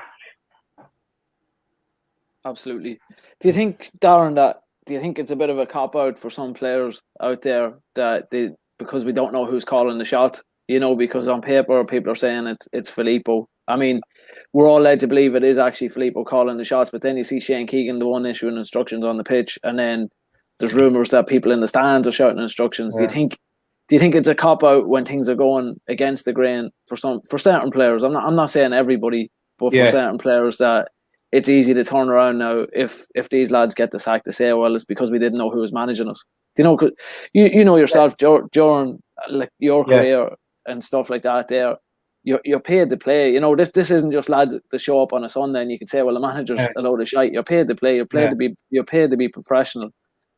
Absolutely. Do you think, Darren, it's a bit of a cop-out for some players out there that because we don't know who's calling the shot, because on paper people are saying it's Filippo. I mean, we're all led to believe it is actually Filippo calling the shots, but then you see Shane Keegan, the one issuing instructions on the pitch, and then there's rumours that people in the stands are shouting instructions. Yeah. Do you think it's a cop-out when things are going against the grain for certain players? I'm not saying everybody, but for certain players that it's easy to turn around now if these lads get the sack to say, well, it's because we didn't know who was managing us. You know yourself, during like your career and stuff like that. There, you're paid to play. You know, this isn't just lads that show up on a Sunday and you can say, well, the manager's a load of shite. You're paid to play. You're paid to be professional.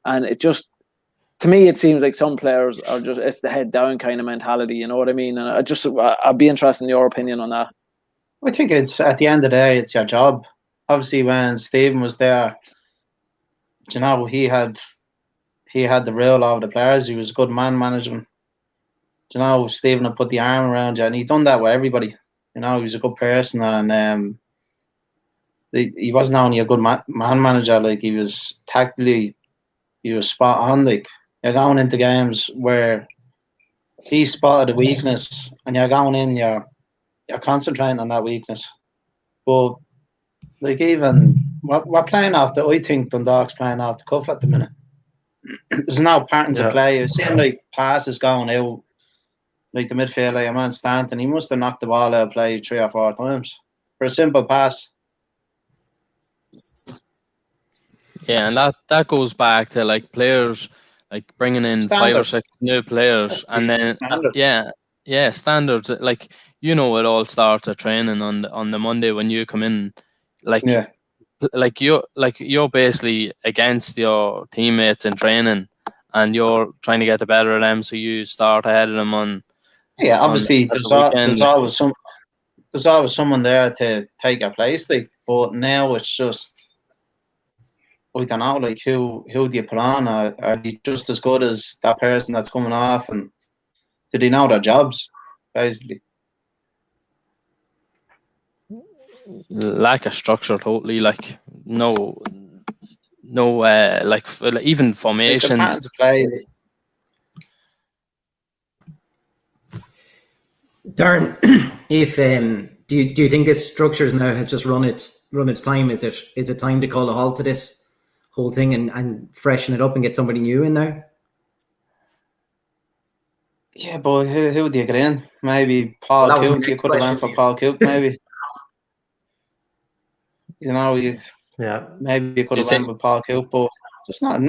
And it just, to me, it seems like some players are just, it's the head down kind of mentality. You know what I mean? And I'd be interested in your opinion on that. I think it's, at the end of the day, it's your job. Obviously, when Stephen was there, you know, he had the rule over the players. He was a good man management. You know, Stephen would put the arm around you, and he done that with everybody. You know, he was a good person, and he wasn't only a good man manager. Like, he was tactically, he was spot on. Like, you're going into games where he spotted a weakness, and you're going in, you're concentrating on that weakness. But like, even we're playing off the, I think Dundalk's playing off the cuff at the minute. There's no patterns of play. It seemed like passes going out. Like the midfielder, your man Stanton, he must have knocked the ball out of play 3 or 4 times for a simple pass. Yeah, and that goes back to like players, like bringing in Standard. 5 or 6 new players, and then standards. Like, you know, it all starts at training on the Monday when you come in. Like, you're basically against your teammates in training, and you're trying to get the better of them, so you start ahead of them on. Yeah, obviously there's always someone there to take your place. Like, but now it's just, I don't know, like who do you put on? Are they just as good as that person that's coming off, and do they know their jobs? Basically, lack of structure, totally. Like no, like even formations. Like the patterns of play. Darren, if do you think this structure now has just run its time? Is it time to call a halt to this whole thing and freshen it up and get somebody new in now? Yeah, but who do you get in? Maybe Paul Cook. You could have went for Paul Cook, maybe. You know, maybe you could have went with Paul Cook, but there's not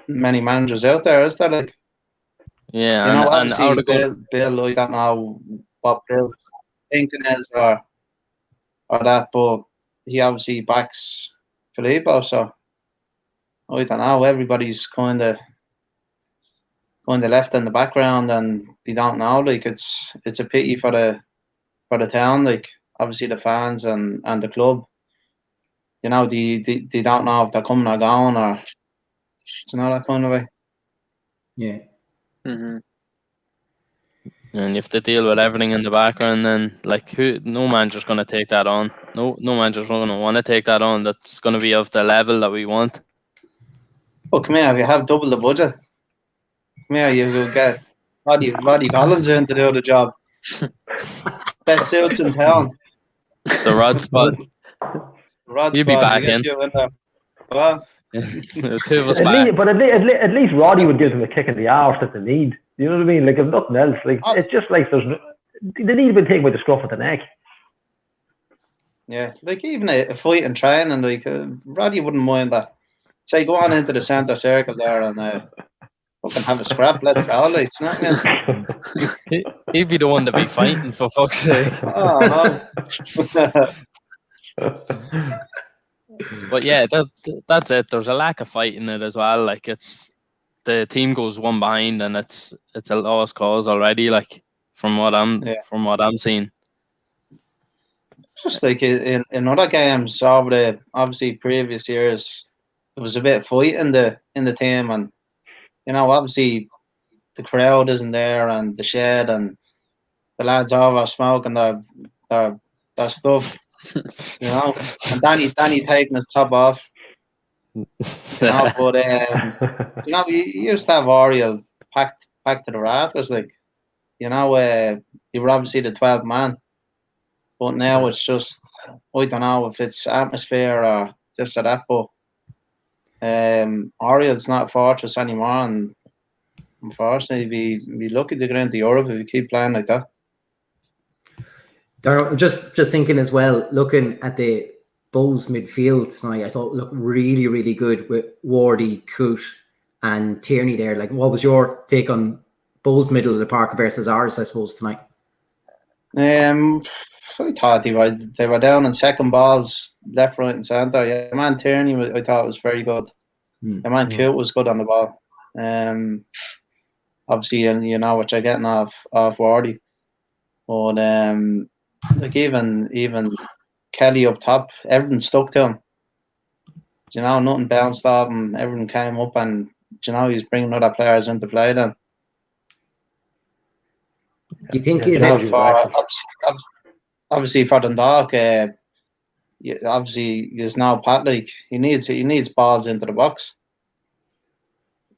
many managers out there, is there? Like, yeah, you know, obviously Bill, I don't know what Bill's thinking is or that, but he obviously backs Filippo, so I don't know. Everybody's kind of left in the background, and they don't know. Like, it's a pity for the town. Like, obviously the fans and the club. You know, they don't know if they're coming or going, or you know, that kind of way. Yeah. Mm-hmm. And you have to deal with everything in the background. Then, like, no manager's going to take that on. No manager's going to want to take that on. That's going to be of the level that we want. Well, come here. If you have double the budget, come here. You will get Roddy Collins in to do the job. Best suits in town. The Rod spot. You'll be back in. Well, the 2 of us back. But at least Roddy would give them a kick in the arse that they need. You know what I mean? Like, if nothing else, like, it's just like they need to be taken by the scruff of the neck. Yeah, like even a fight and training, like Roddy wouldn't mind that. Say, go on into the centre circle there and fucking have a scrap. Let's go, like, it's not me. He'd be the one to be fighting, for fuck's sake. Oh no. But yeah, that's it. There's a lack of fight in it as well. Like, it's the team goes one behind, and it's a lost cause already. Like, from what I'm seeing. Just like in other games over the obviously previous years, there was a bit of fight in the team, and you know, obviously the crowd isn't there, and the shed, and the lads over smoking their stuff. You know, and Danny taking his top off. You know, but you know, you used to have Oriel packed to the rafters, like, you know, you were obviously the 12th man, but now it's just, I don't know if it's atmosphere or this or that, but Oriel's not a fortress anymore, and unfortunately be lucky to get into Europe if we keep playing like that. Darren, just thinking as well, looking at the Bohs midfield tonight, I thought it looked really, really good with Wardy, Coote and Tierney there. Like, what was your take on Bohs middle of the park versus ours, I suppose, tonight? I thought they were down in second balls, left, right, and centre. Yeah, man, Tierney, I thought was very good. The man Cute was good on the ball. Obviously, you know what you're getting off Wardy, but like even Kelly up top, everything stuck to him. You know, nothing bounced off him. Everything came up, and you know he's bringing other players into play. Then, Do you think obviously for Dundalk, obviously there's now Pat. Like he needs balls into the box.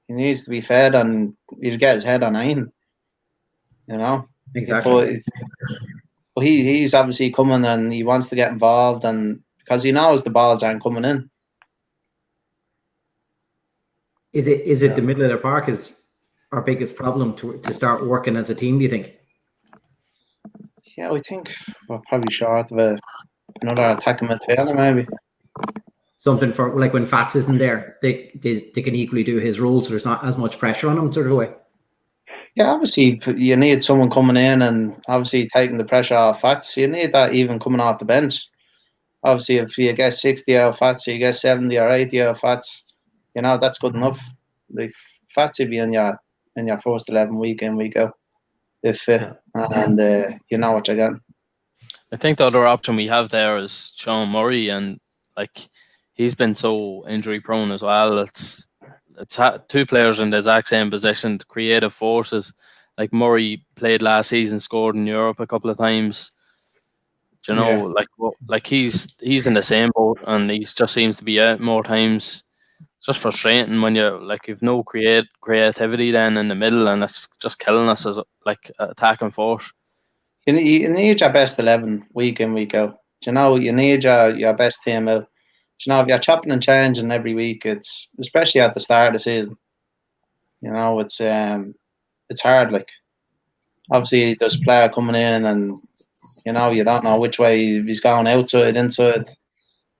He needs to be fed, and he'll get his head on iron. You know, exactly. But he's obviously coming, and he wants to get involved, and because he knows the balls aren't coming in. Is it the middle of the park is our biggest problem to start working as a team, do you think? Yeah, I think we're probably short of another attacking midfielder, maybe. Something for like when Fats isn't there, they can equally do his role, so there's not as much pressure on him, sort of a way. Yeah, obviously you need someone coming in and obviously taking the pressure off Fats. You need that even coming off the bench. Obviously, if you get 60 out of Fats, you get 70 or 80 out of Fats, you know, that's good enough. Like Fats will be in your first 11 week in, week out, if fit, and you know what you're getting. I think the other option we have there is Sean Murray, and like he's been so injury prone as well. It's two players in the exact same position, creative forces. Like Murray played last season, scored in Europe a couple of times. Do you know, like he's in the same boat, and he just seems to be out more times. It's just frustrating when you've no creativity then in the middle, and it's just killing us as like attacking force. You need your best 11 week in, week out. Do you know, you need your best team out. You know, if you're chopping and changing every week, it's especially at the start of the season. You know, it's hard. Like, obviously, there's a player coming in, and you know you don't know which way he's going, outside, inside.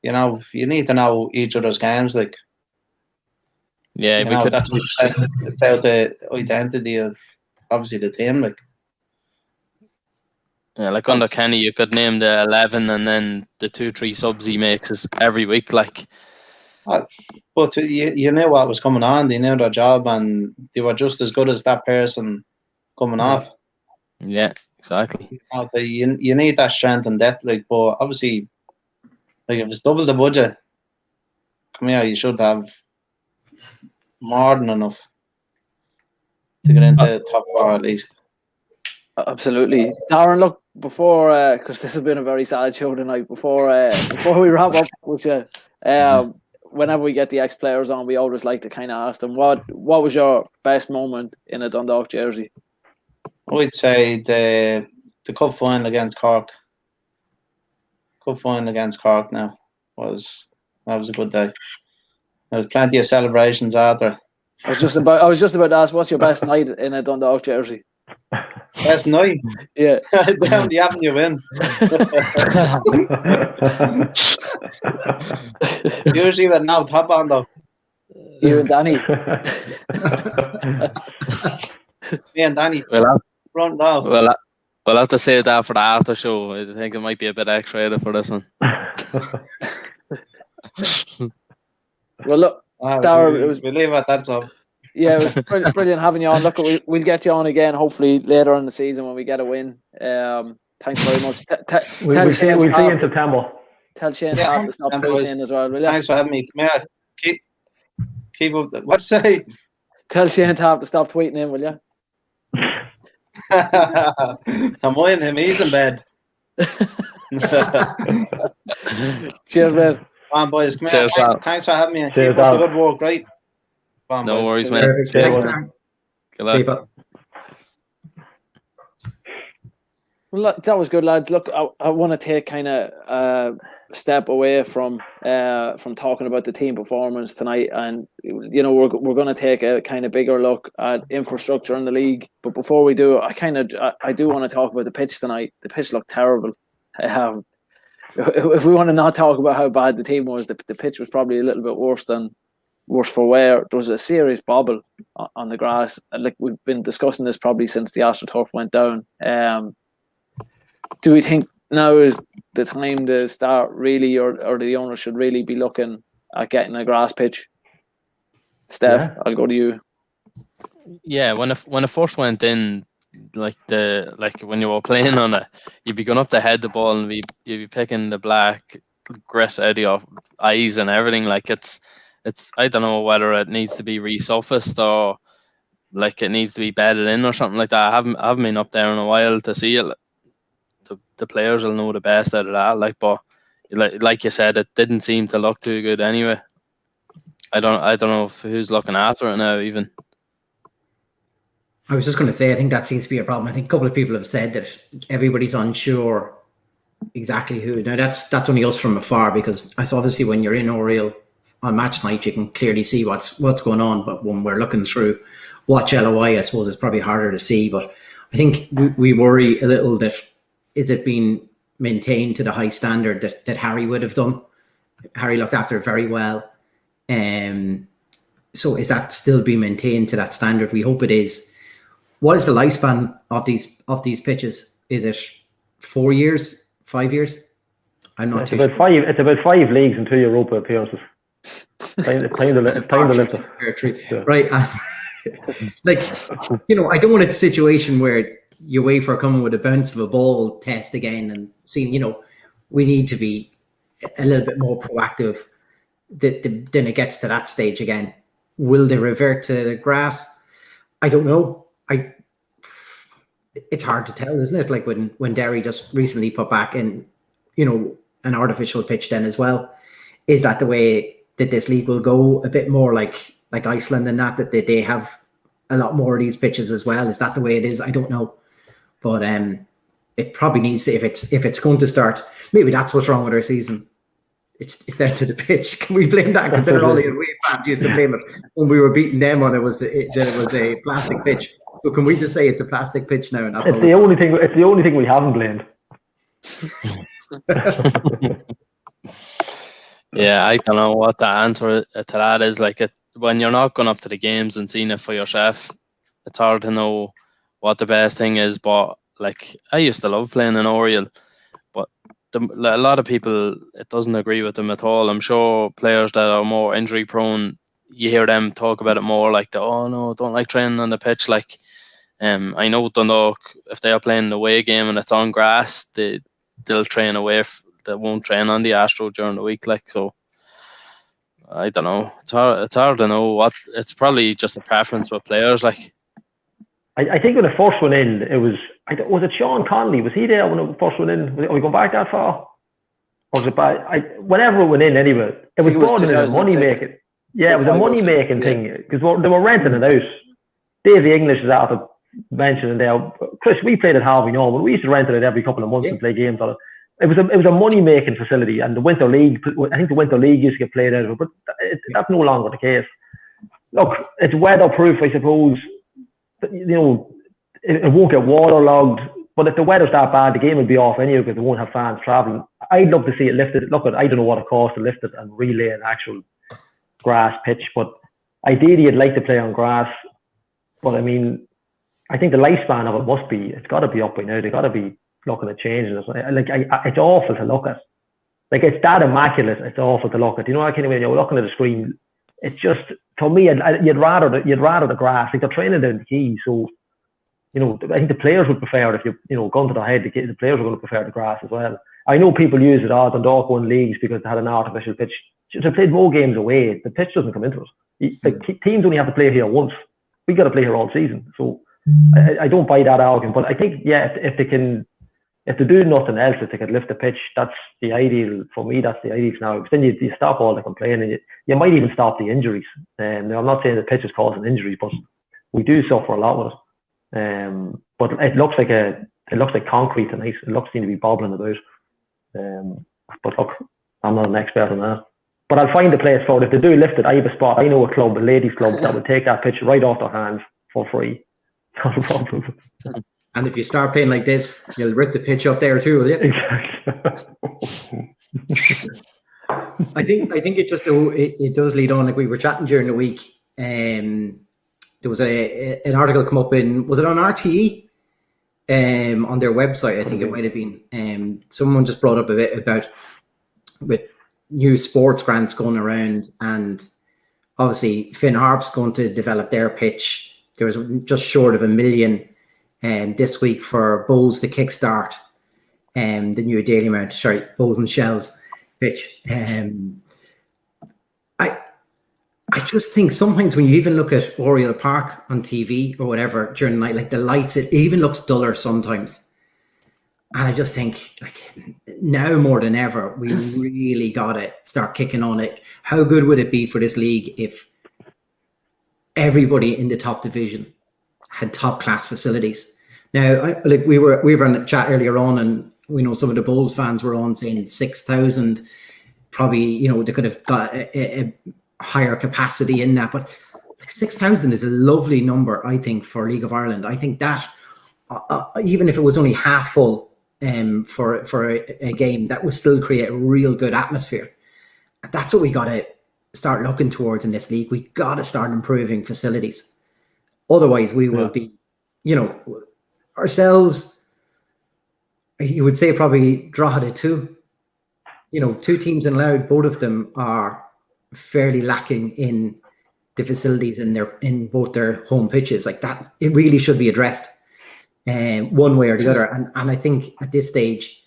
You know, you need to know each other's games. Like, yeah, that's what I'm saying about the identity of obviously the team. Like. Yeah, like under Kenny, you could name the 11, and then the 2-3 subs he makes is every week. Like, but you knew what was coming on. They knew their job, and they were just as good as that person coming off. Yeah, exactly. You need that strength and depth. Like, but obviously, like if it's double the budget, come here, you should have more than enough to get into the top 4 at least. Absolutely, Darren. Look, before because this has been a very sad show tonight. Before we wrap up with you, whenever we get the ex-players on, we always like to kind of ask them what was your best moment in a Dundalk jersey. I'd say the cup final against Cork. Cup final against Cork now was a good day. There was plenty of celebrations after. I was just about to ask, what's your best night in a Dundalk jersey? Best night? Yeah. Down the avenue in. Usually with no top on though. You and Danny. Me and Danny. We'll have to save that for the after show. I think it might be a bit X-rated for this one. Well, look, Darren, we'll leave it at that, so. Yeah, it was brilliant having you on. Look, we'll get you on again hopefully later in the season when we get a win. Thanks very much. We'll see you in September. Tell Shane to stop tweeting as well, will you? Thanks for having me. Come here. Keep up. What say? Tell Shane to stop tweeting in, will you? I'm with him. He's in bed. Cheers, man. Come on, boys. Come Cheers, here. Thanks for having me. Cheers, Keep up the good work, right? Come on, no boys. worries, man. Cheers. Good luck. Well, that was good, lads. Look, I want to take kind of a step away from talking about the team performance tonight, and you know we're going to take a kind of bigger look at infrastructure in the league. But before we do, I do want to talk about the pitch tonight. The pitch looked terrible. If we want to not talk about how bad the team was, the pitch was probably a little bit worse for wear. There was a serious bobble on the grass. Like we've been discussing this probably since the AstroTurf went down. Do we think now is the time to start really, or the owner should really be looking at getting a grass pitch? Steph, Yeah. I'll go to you. Yeah, when it first went in, like when you were playing on it, you'd be going up to head the ball and you'd be picking the black grit out of your eyes and everything. Like it's I don't know whether it needs to be resurfaced or like it needs to be bedded in or something like that. I haven't been up there in a while to see it. The players will know the best out of that. But like you said, it didn't seem to look too good anyway. I don't know who's looking after it now even. I was just going to say, I think that seems to be a problem. I think a couple of people have said that everybody's unsure exactly who. Now that's only us from afar, because obviously when you're in Oriel on match night, you can clearly see what's going on. But when we're looking through Watch LOI, I suppose it's probably harder to see. But I think we worry a little that is it being maintained to the high standard that Harry would have done. Harry looked after it very well. So is that still being maintained to that standard? We hope it is. What is the lifespan of these pitches? Is it 4 years, 5 years? I'm not too sure. It's about 5 leagues and 2 Europa appearances. Time to lift it. Right. I don't want a situation where UEFA are coming with a bounce of a ball test again and seeing, we need to be a little bit more proactive then it gets to that stage again. Will they revert to the grass? I don't know. It's hard to tell, isn't it? Like when Derry just recently put back in, an artificial pitch then as well. Is that the way that this league will go? A bit more like Iceland and that they have a lot more of these pitches as well. Is that the way it is? I don't know. But it probably needs to, if it's going to start, maybe that's what's wrong with our season. It's down to the pitch. Can we blame that? Consider all the away fans used to blame it when we were beating them on it was a plastic pitch. So can we just say it's a plastic pitch now? And that's the only thing. It's the only thing we haven't blamed. Yeah, I don't know what the answer to that is. When you're not going up to the games and seeing it for yourself, it's hard to know what the best thing is. But I used to love playing in Oriel, but a lot of people, it doesn't agree with them at all. I'm sure players that are more injury prone, you hear them talk about it more oh no, don't like training on the pitch. I know Dundalk, if they are playing an away game and it's on grass, they'll train away. They won't train on the Astro during the week. So I don't know. It's hard to know what. It's probably just a preference with players. I think when the first one in, it was it Sean Connolly? Was he there when the first one in? Are we going back that far? Or was it back? Whenever it went in, anyway, it was brought in as a money making. Yeah, it was a money making thing because they were renting it out. Davey English is after mentioning there. Chris, we played at Harvey Norman. We used to rent it every couple of months and play games on it. It was a money making facility, and the Winter League. I think the Winter League used to get played out of it, but that's no longer the case. Look, it's weatherproof, I suppose. It won't get waterlogged, but if the weather's that bad, the game will be off anyway because they won't have fans travelling. I'd love to see it lifted. Look, I don't know what it costs to lift it and relay an actual grass pitch, but ideally I'd like to play on grass. But I mean, I think the lifespan of it it's got to be up by now. They got to be looking at changing it. It's awful to look at. It's that immaculate. It's awful to look at. When you're looking at the screen, it's just, for me, you'd rather the grass. They're training down the key, so I think the players would prefer it. If you gun to their head, the players are going to prefer the grass as well. I know people use it all Dundalk won leagues because they had an artificial pitch. They played more games away. The pitch doesn't come into it. Teams only have to play here once. We got to play here all season. So I don't buy that argument. But I think if they do nothing else, if they could lift the pitch, that's the ideal for me. That's the ideal now. Because then you stop all the complaining. You might even stop the injuries. Now, I'm not saying the pitch is causing injuries, but we do suffer a lot with it. But it looks like concrete tonight. It looks to be bobbling about. But look, I'm not an expert on that. But I'll find a place for it. If they do lift it, I have a spot. I know a club, a ladies' club, that would take that pitch right off their hands for free. Not a problem. And if you start playing like this, you'll rip the pitch up there too, will you? Exactly. I think it does lead on. Like we were chatting during the week, there was an article come up was it on RTE? on their website. I think it might have been. Someone just brought up a bit about with new sports grants going around, and obviously Finn Harp's going to develop their pitch. There was just short of $1 million this week for Bohs to kickstart the new Daily Mount, Bohs and Shells pitch. I just think sometimes when you even look at Oriel Park on TV or whatever during the night, like the lights, it even looks duller sometimes. And I just think, like, now more than ever, we really got to start kicking on it. How good would it be for this league if everybody in the top division had top class facilities? Now, we were on the chat earlier on, and we know some of the Bohs fans were on saying 6,000. Probably, they could have got a higher capacity in that, but like 6,000 is a lovely number, I think, for League of Ireland. I think that even if it was only half full for a game, that would still create a real good atmosphere. And that's what we got to start looking towards in this league. We got to start improving facilities. Otherwise, we will be, ourselves, you would say probably Drogheda too. 2 teams in Louth, both of them are fairly lacking in the facilities in both their home pitches. Like that, it really should be addressed one way or the other. And I think at this stage,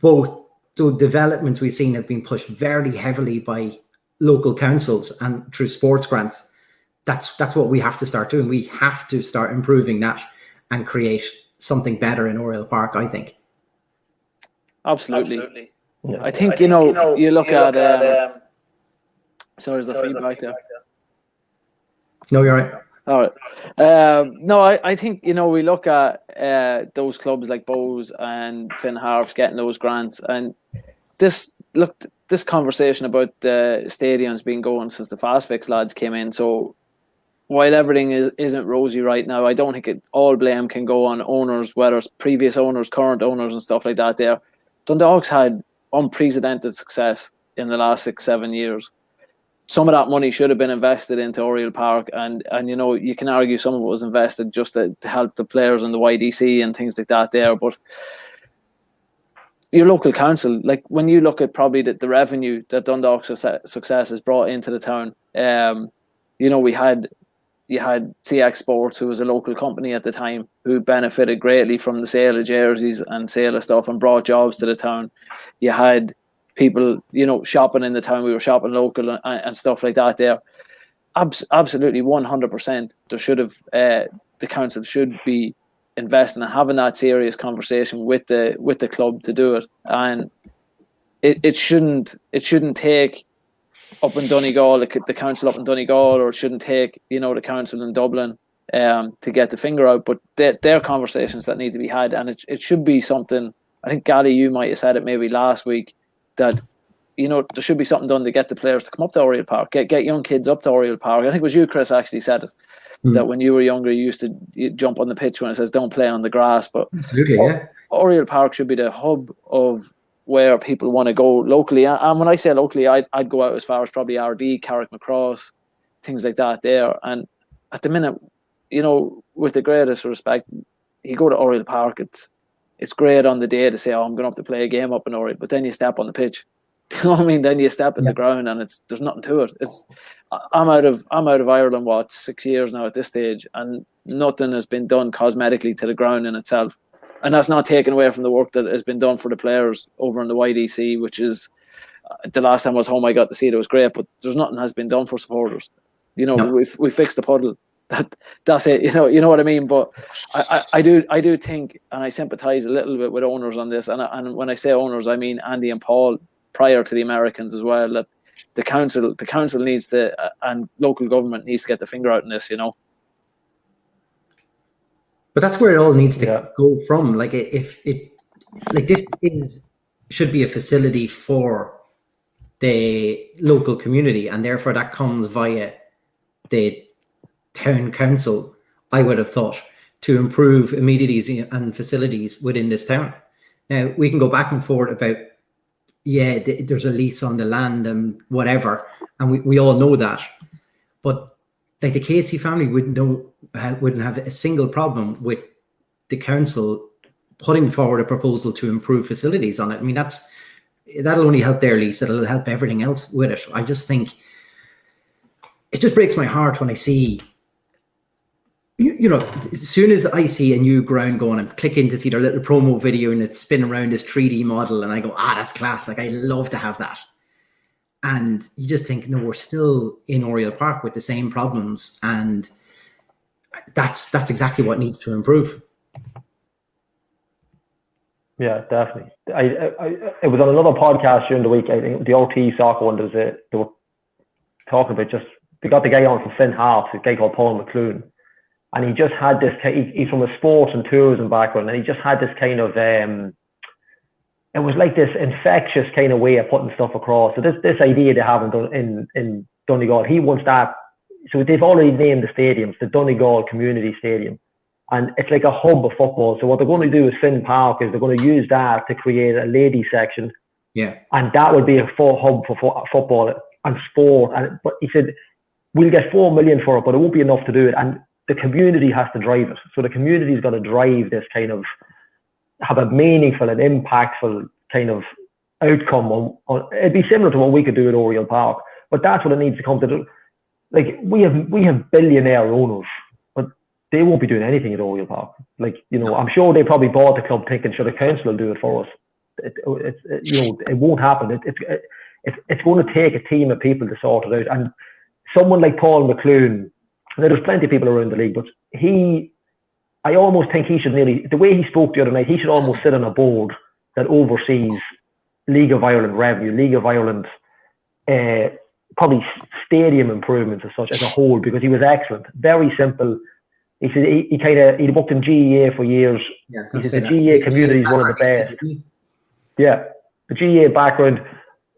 both the developments we've seen have been pushed very heavily by local councils and through sports grants. That's what we have to start doing. We have to start improving that and create something better in Oriel Park, I think. Absolutely. Yeah. I think, you look at sorry, there's a feedback there. No, you're right. All right. No, I think, we look at those clubs like Bohs and Finn Harps getting those grants, and this conversation about the stadiums being going since the Fast Fix lads came in. So while everything isn't rosy right now, I don't think all blame can go on owners, whether it's previous owners, current owners and stuff like that there. Dundalk's had unprecedented success in the last 6-7 years. Some of that money should have been invested into Oriel Park, and you can argue some of it was invested just to help the players in the YDC and things like that there. But your local council, like when you look at probably the revenue that Dundalk's success has brought into the town, you had CX Sports, who was a local company at the time, who benefited greatly from the sale of jerseys and sale of stuff and brought jobs to the town. You had people, shopping in the town. We were shopping local and stuff like that there. Absolutely 100%. There should have, the council should be investing and having that serious conversation with the club to do it. And it shouldn't take up in Donegal, the council up in Donegal, or it shouldn't take, the council in Dublin to get the finger out. But they're conversations that need to be had, and it should be something. I think, Gally, you might have said it maybe last week, that there should be something done to get the players to come up to Oriel Park, get young kids up to Oriel Park. I think it was you, Chris, actually said it, that when you were younger, you used to jump on the pitch when it says don't play on the grass. But absolutely, yeah. Oriel Park should be the hub of where people want to go locally. And when I say locally, I'd go out as far as probably RD, Carrickmacross, things like that there. And at the minute, with the greatest respect, you go to Oriel Park, it's great on the day to say, I'm going up to play a game up in Oriel, but then you step on the pitch. You know what I mean? Then you step in the ground and there's nothing to it. I'm out of Ireland 6 years now at this stage, and nothing has been done cosmetically to the ground in itself. And that's not taken away from the work that has been done for the players over in the YDC, which is the last time I was home, I got to see it. It was great, but there's nothing has been done for supporters. We fixed the puddle. That's it. You know what I mean. But I do think, and I sympathise a little bit with owners on this. And when I say owners, I mean Andy and Paul prior to the Americans as well. That the council needs to, and local government needs to get the finger out in this. But that's where it all needs to go from. Like if it, like this should be a facility for the local community, and therefore that comes via the town council, I would have thought, to improve amenities and facilities within this town. Now, we can go back and forth about, there's a lease on the land and whatever, and we all know that. But like the Casey family wouldn't have a single problem with the council putting forward a proposal to improve facilities on it. I mean, that'll only help their lease. It'll help everything else with it. I just think it just breaks my heart when I see, you know, as soon as I see a new ground going and click in to see their little promo video and it's spinning around this 3D model and I go, that's class. Like, I love to have that. And you just think, no, we're still in Oriel Park with the same problems. And that's exactly what needs to improve. Yeah, definitely. It was on another podcast during the week. I think the OT soccer one. They were talking about they got the guy on from Finn Harps, a guy called Paul McClune, and he just had this. He's from a sports and tourism background, and he just had this kind of. It was like this infectious kind of way of putting stuff across. So this idea they have in Donegal, he wants that. So they've already named the stadiums, the Donegal Community Stadium. And it's like a hub of football. So what they're going to do with Finn Park is they're going to use that to create a ladies section. Yeah. And that would be a full hub for football and sport. But he said, we'll get 4 million for it, but it won't be enough to do it. And the community has to drive it. So the community's got to drive this kind of, have a meaningful and impactful kind of outcome. It'd be similar to what we could do at Oriel Park. But that's what it needs to come to. Like, we have billionaire owners, but they won't be doing anything at Oriel Park. Like, you know, I'm sure they probably bought the club thinking, sure, the council will do it for us. It won't happen. It's going to take a team of people to sort it out. And someone like Paul McClune, there's plenty of people around the league, but I almost think he should the way he spoke the other night, he should almost sit on a board that oversees League of Ireland revenue, League of Ireland, probably stadium improvements as such as a whole, because he was excellent. Very simple. He said he worked in GEA for years. Yeah, he said the GEA community is one of the best. Yeah, the GEA background.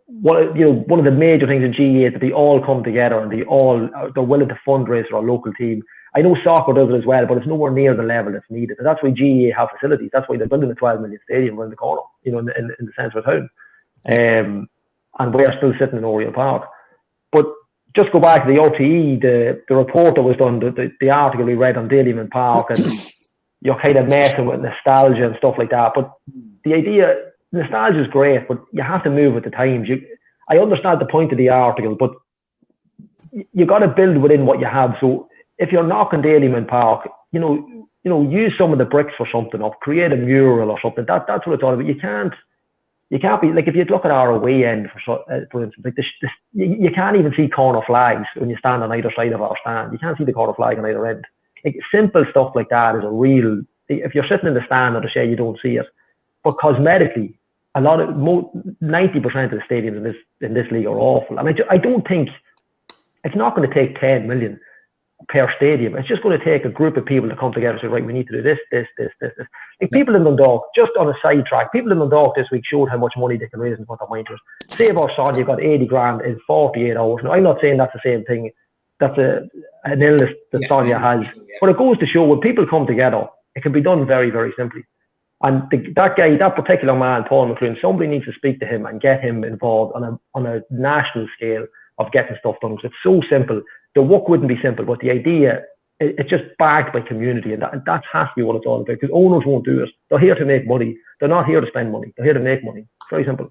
One of the major things in GEA is that they all come together and they're willing to fundraise for a local team. I know soccer does it as well, but it's nowhere near the level that's needed. And that's why GEA have facilities. That's why they're building a 12 million stadium around the corner, you know, in the centre of town. And we're still sitting in Oriel Park. But just go back to the OTE, the report that was done, the article we read on Daleyman Park, and you're kind of messing with nostalgia and stuff like that. But the idea, nostalgia is great, but you have to move with the times. I understand the point of the article, but you got to build within what you have. So if you're knocking Daleyman Park, you know, use some of the bricks for something, or create a mural or something. That's what it's all about. You can't be like, if you look at our away end, for instance, like you can't even see corner flags when you stand on either side of our stand. You can't see the corner flag on either end. Like, simple stuff like that is a real. If you're sitting in the stand or the shade, you don't see it. But cosmetically, 90% of the stadiums in this league are awful. And I don't think it's not going to take 10 million per stadium. It's just going to take a group of people to come together and say, right, we need to do this. Like, people in Dundalk, just on a sidetrack, people in Dundalk this week showed how much money they can raise and put their mind to it. Save our son, you've got 80 grand in 48 hours. Now, I'm not saying that's the same thing. That's an illness that Sonia has. But it goes to show, when people come together, it can be done very, very simply. And that particular man, Paul McClune, somebody needs to speak to him and get him involved on a national scale of getting stuff done. Because it's so simple. The work wouldn't be simple, but the idea, it's just backed by community, and that has to be what it's all about. Because owners won't do it. They're here to make money. They're not here to spend money. They're here to make money. It's very simple.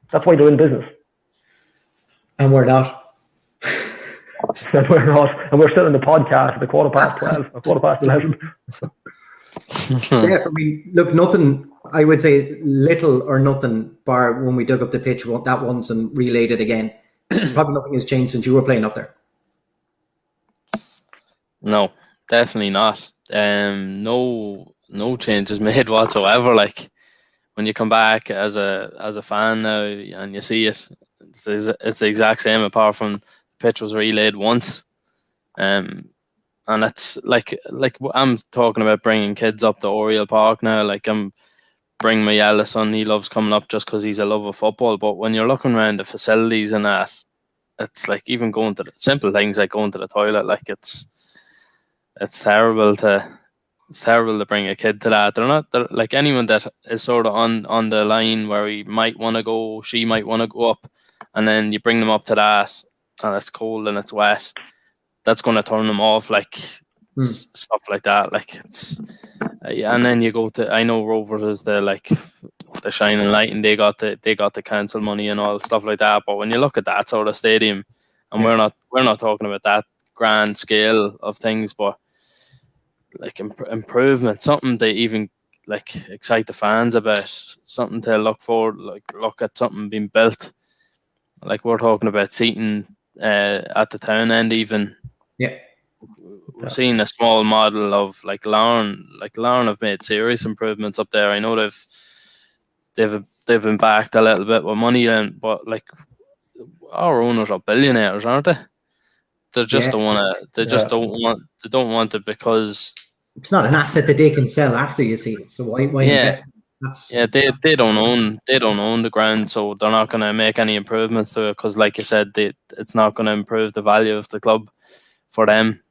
That's why they're in business. And we're not. And we're not. And we're still in the podcast at 12:15 or 11:15. Yeah, I mean, look, nothing, I would say little or nothing, bar when we dug up the pitch that once and relayed it again. Probably nothing has changed since you were playing up there. No, definitely not. No changes made whatsoever. Like, when you come back as a fan now and you see it, it's the exact same, apart from the pitch was relayed once. And it's like I'm talking about bringing kids up to Oriel Park now. Like, I'm bringing my eldest son. He loves coming up just because he's a love of football. But when you're looking around the facilities and that, it's like, even going to the simple things like going to the toilet. Like, it's terrible to bring a kid to that. They're like, anyone that is sort of on the line where he might want to go, she might want to go up, and then you bring them up to that, and it's cold and it's wet. That's going to turn them off, like stuff like that. Like, And then you go to, I know Rovers is the shining light, and they got the council money and all stuff like that. But when you look at that sort of stadium, and we're not talking about that grand scale of things, but like improvement, something they even like excite the fans about, something to look forward, like look at something being built. Like we're talking about seating at the town end even. Yeah. We're seeing a small model of like Larne have made serious improvements up there. I know they've been backed a little bit with money, but like our owners are billionaires, aren't they? They just don't want to. They just don't want. They don't want it because it's not an asset that they can sell after you see it. So why invest? They don't own the ground, so they're not going to make any improvements to it because, like you said, it's not going to improve the value of the club for them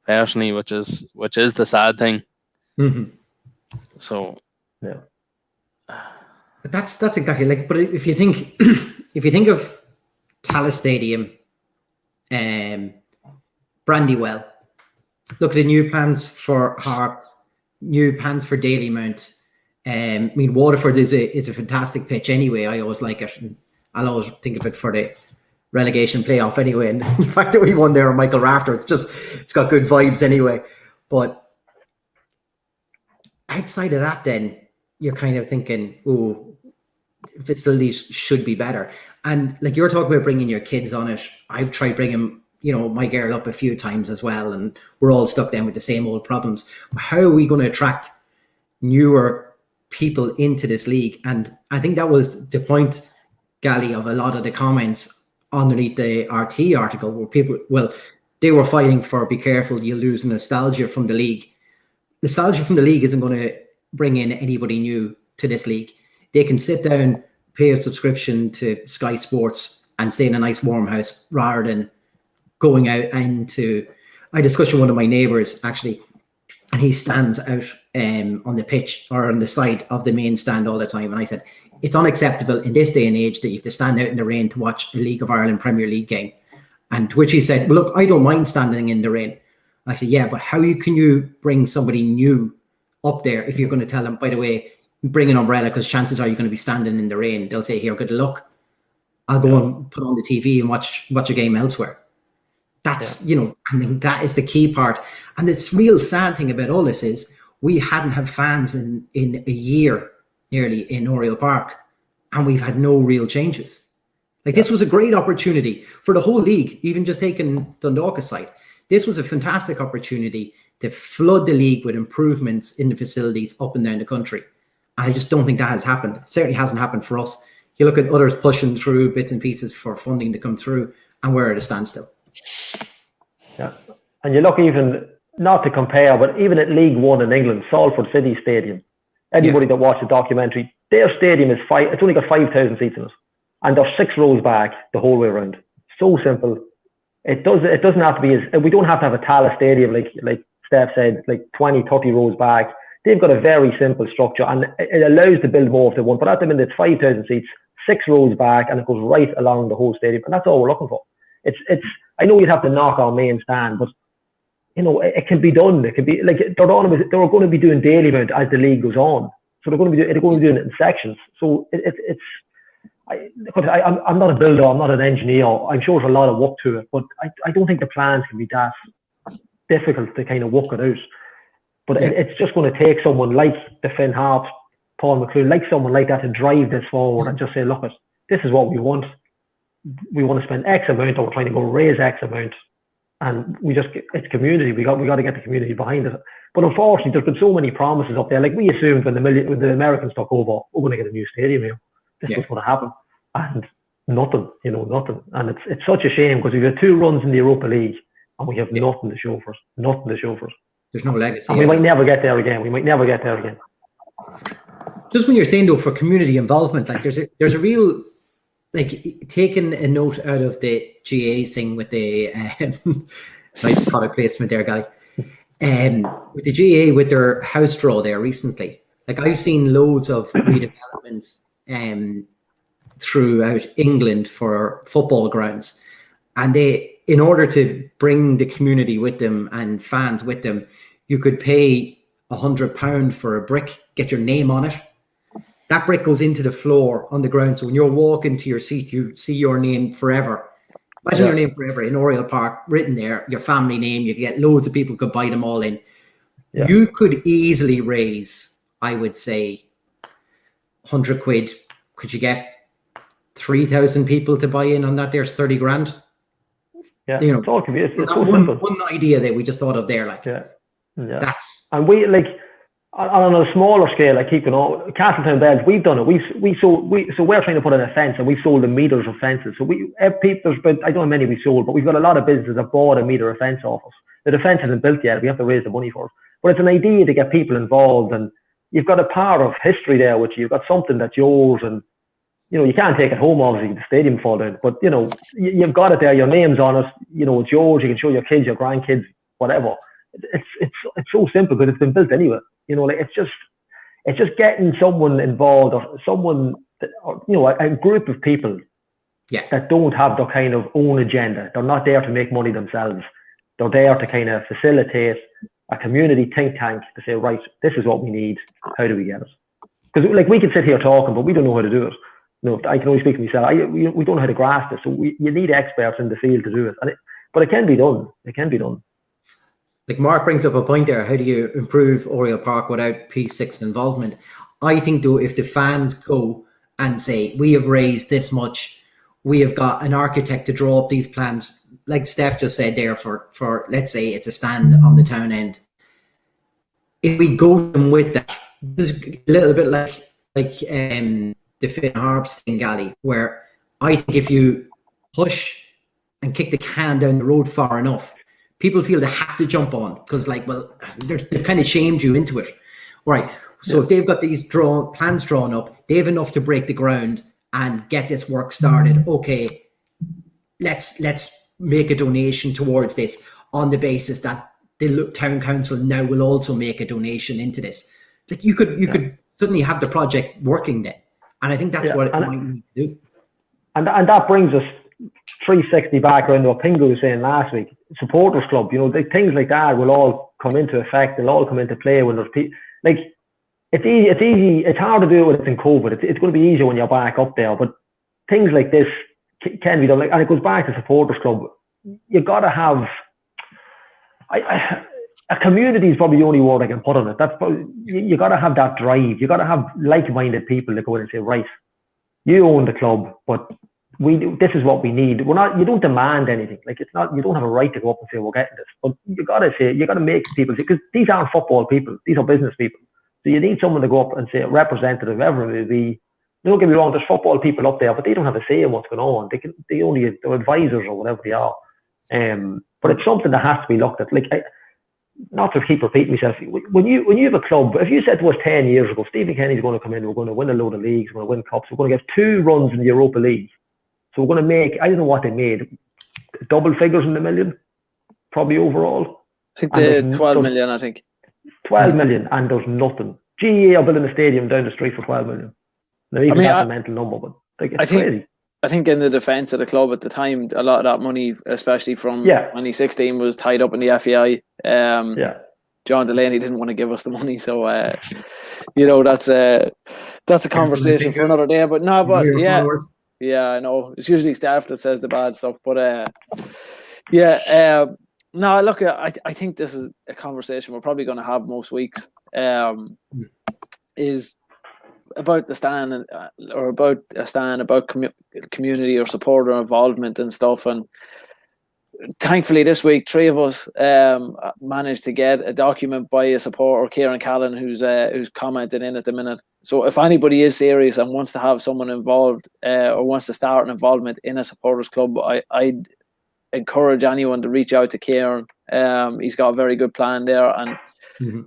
personally, which is the sad thing. Mm-hmm. So, yeah, but that's exactly like. But if you think of Tallaght Stadium, Brandywell, look at the new plans for Hearts, new plans for Dalymount. I mean, Waterford is a fantastic pitch anyway. I always like it, and I'll always think of it for the relegation playoff anyway. And the fact that we won there on Michael Rafter, it's got good vibes anyway. But outside of that, then you're kind of thinking, oh, facilities should be better. And like you're talking about bringing your kids on it, I've tried bringing my girl up a few times as well, and we're all stuck then with the same old problems. How are we going to attract newer people into this league? And I think that was the point, Gally, of a lot of the comments underneath the RT article, where they were fighting for, be careful, you'll lose nostalgia from the league. Nostalgia from the league isn't going to bring in anybody new to this league. They can sit down, pay a subscription to Sky Sports and stay in a nice warm house rather than going out into... I discussed with one of my neighbours actually, and he stands out on the pitch or on the side of the main stand all the time. And I said, it's unacceptable in this day and age that you have to stand out in the rain to watch a League of Ireland Premier League game. And to which he said, well, look, I don't mind standing in the rain. I said, yeah, but how can you bring somebody new up there if you're going to tell them, by the way, bring an umbrella because chances are you're going to be standing in the rain. They'll say, here, good luck. I'll go and put on the TV and watch a game elsewhere. That's, I think that is the key part. And the real sad thing about all this is we hadn't had fans in a year nearly in Oriel Park, and we've had no real changes. Like this was a great opportunity for the whole league, even just taking Dundalk aside. This was a fantastic opportunity to flood the league with improvements in the facilities up and down the country. And I just don't think that has happened. It certainly hasn't happened for us. You look at others pushing through bits and pieces for funding to come through, and we're at a standstill. Yeah. And you look, even, not to compare, but even at League One in England, Salford City Stadium, anybody that watched the documentary, their stadium is it's only got 5,000 seats in it. And they're 6 rows back the whole way around. So simple. It doesn't have to be we don't have to have a Tallaght Stadium, like Steph said, like 20, 30 rows back. They've got a very simple structure, and it allows to build more if they want. But at the minute, it's 5,000 seats, 6 rows back, and it goes right along the whole stadium. And that's all we're looking for. I know you'd have to knock our main stand, but it can be done. It can be like they're going to be doing Dalymount as the league goes on. So they're going to be doing it in sections. So I'm not a builder, I'm not an engineer. I'm sure there's a lot of work to it, but I don't think the plans can be that difficult to kind of work it out. But it's just going to take someone like the Finn Harps, Paul McClure, like someone like that to drive this forward and just say, look, this is what we want. We want to spend X amount, or we're trying to go raise X amount. And it's community. We got to get the community behind it. But unfortunately, there's been so many promises up there. Like we assumed when the Americans took over, we're going to get a new stadium here. This was going to happen, and nothing. And it's such a shame because we've had 2 runs in the Europa League, and we have nothing to show for it. Nothing to show for it. There's no legacy. And we might never get there again. Just when you're saying though, for community involvement, like there's a real, like, taking a note out of the GA's thing with the nice product placement there, guy. With the GA with their house draw there recently, like I've seen loads of redevelopments throughout England for football grounds, and in order to bring the community with them and fans with them, you could pay £100 for a brick, get your name on it. That brick goes into the floor on the ground. So when you're walking to your seat, you see your name forever. Imagine your name forever in Oriel Park, written there, your family name. You could get loads of people could buy them all in. Yeah. You could easily raise, I would say, 100 quid. Could you get 3,000 people to buy in on that? There's 30 grand. Yeah, you know, it's all can be. It's so one idea that we just thought of there, like that's. And we like on a smaller scale, like keeping on Castletown Bells, we've done it. So we're trying to put in a fence, and we've sold the meters of fences. So there's been, I don't know how many we sold, but we've got a lot of businesses that bought a meter of fence off us. The fence isn't built yet. We have to raise the money for it. But it's an idea to get people involved, and you've got a part of history there, which you've got something that's yours, and you can't take it home, obviously, the stadium fall down, but you've got it there, your name's on it, it's yours, you can show your kids, your grandkids, whatever. It's so simple because it's been built anyway. It's just getting someone involved, or someone that, a group of people that don't have their kind of own agenda. They're not there to make money themselves. They're there to kind of facilitate a community think tank to say, right, this is what we need. How do we get it? Because we can sit here talking, but we don't know how to do it. I can only speak for myself. We don't know how to grasp it, so you need experts in the field to do it. But it can be done. It can be done. Like Mark brings up a point there. How do you improve Oriel Park without P6 involvement? I think, though, if the fans go and say, we have raised this much, we have got an architect to draw up these plans, like Steph just said there, for let's say it's a stand on the town end. If we go to them with that, this is a little bit like the Finn Harps thing, Gally, where I think if you push and kick the can down the road far enough, people feel they have to jump on because, they've kind of shamed you into it. Right. So if they've got these plans drawn up, they have enough to break the ground and get this work started. Okay, let's make a donation towards this on the basis that the town council now will also make a donation into this. Like you could suddenly have the project working then. And I think that's what we need to do. And that brings us 360 back around to what Pingu was saying last week. Supporters club, things like that will all come into effect. They'll all come into play when there's people. It's easy. It's hard to do it when it's in COVID. It's going to be easier when you're back up there. But things like this can be done. And it goes back to supporters club. You've got to have. A community is probably the only word I can put on it. You got to have that drive. You got to have like-minded people that go in and say, right, you own the club, but this is what we need. You don't demand anything. You don't have a right to go up and say, we're getting this. But you got to make people, because these aren't football people. These are business people. So you need someone to go up and say, a representative, whoever it may be. Don't get me wrong, there's football people up there, but they don't have a say in what's going on. They're advisors or whatever they are. But it's something that has to be looked at. Not to keep repeating myself, when you have a club, if you said to us 10 years ago, Stephen Kenny's going to come in, we're going to win a load of leagues, we're going to win cups, we're going to get 2 runs in the Europa League. So we're going to make, I don't know what they made, double figures in the million, probably overall. I think the 12 million, I think. 12 million, and there's nothing. GE are building a stadium down the street for 12 million. Now, even that's a mental number, but it's crazy. I think in the defence of the club at the time, a lot of that money, especially from 2016, was tied up in the FEI. John Delaney didn't want to give us the money, so that's a conversation for another day. But no, but I know it's usually staff that says the bad stuff. But no, look, I think this is a conversation we're probably going to have most weeks. Is about the stand or about a stand, about community or supporter involvement and stuff. And thankfully this week 3 of us managed to get a document by a supporter, Kieran Callan, who's commented in at the minute. So if anybody is serious and wants to have someone involved or wants to start an involvement in a supporters club, I'd encourage anyone to reach out to Kieran. He's got a very good plan there, and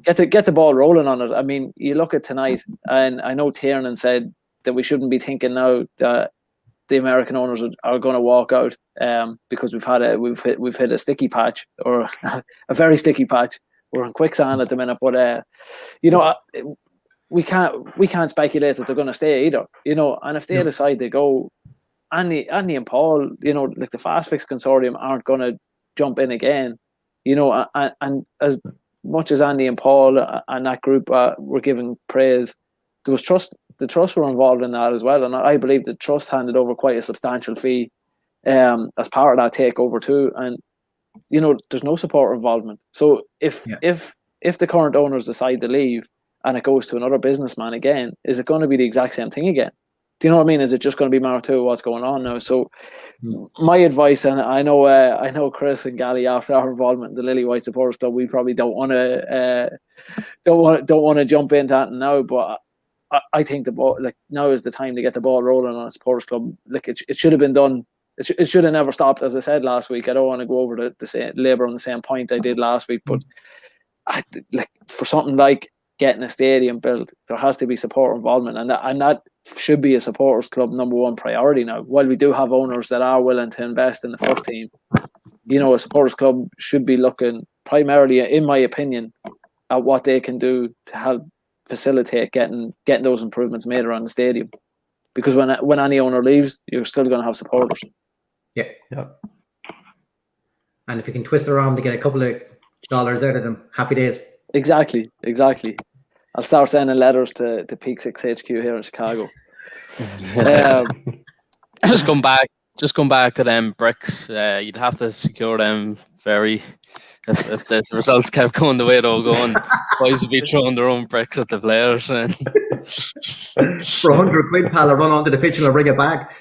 get the ball rolling on it. I mean, you look at tonight, and I know Tiernan said that we shouldn't be thinking now that the American owners are going to walk out because we've hit a sticky patch, or a very sticky patch. We're in quicksand at the minute, but we can't speculate that they're going to stay either. And if they decide to go, Andy and Paul, like the Fast Fix Consortium, aren't going to jump in again. And as much as Andy and Paul and that group were giving praise, there was trust. The trust were involved in that as well, and I believe the trust handed over quite a substantial fee as part of that takeover too. And there's no supporter involvement. So if the current owners decide to leave and it goes to another businessman again, is it going to be the exact same thing again? Do you know what I mean? Is it just going to be marked to what's going on now? So my advice, and I know Chris and Gally, after our involvement in the Lily White Supporters Club, we probably don't want to jump into that now, but I think the ball, now is the time to get the ball rolling on a supporters club. It should have been done. It should have never stopped. As I said last week, I don't want to go over the same labour on the same point I did last week, but for something like getting a stadium built, there has to be supporter involvement, and that should be a supporters club number one priority now. While we do have owners that are willing to invest in the first team, a supporters club should be looking primarily, in my opinion, at what they can do to help facilitate getting those improvements made around the stadium. Because when any owner leaves, you're still going to have supporters. Yeah. And if you can twist around to get a couple of dollars out of them, happy days. Exactly. I'll start sending letters to Peak 6 HQ here in Chicago. Just come back to them bricks. You'd have to secure them very. If the results kept going the way they were going, boys would be throwing their own bricks at the players. And for £100, pal, I'll run onto the pitch and I'll bring it back.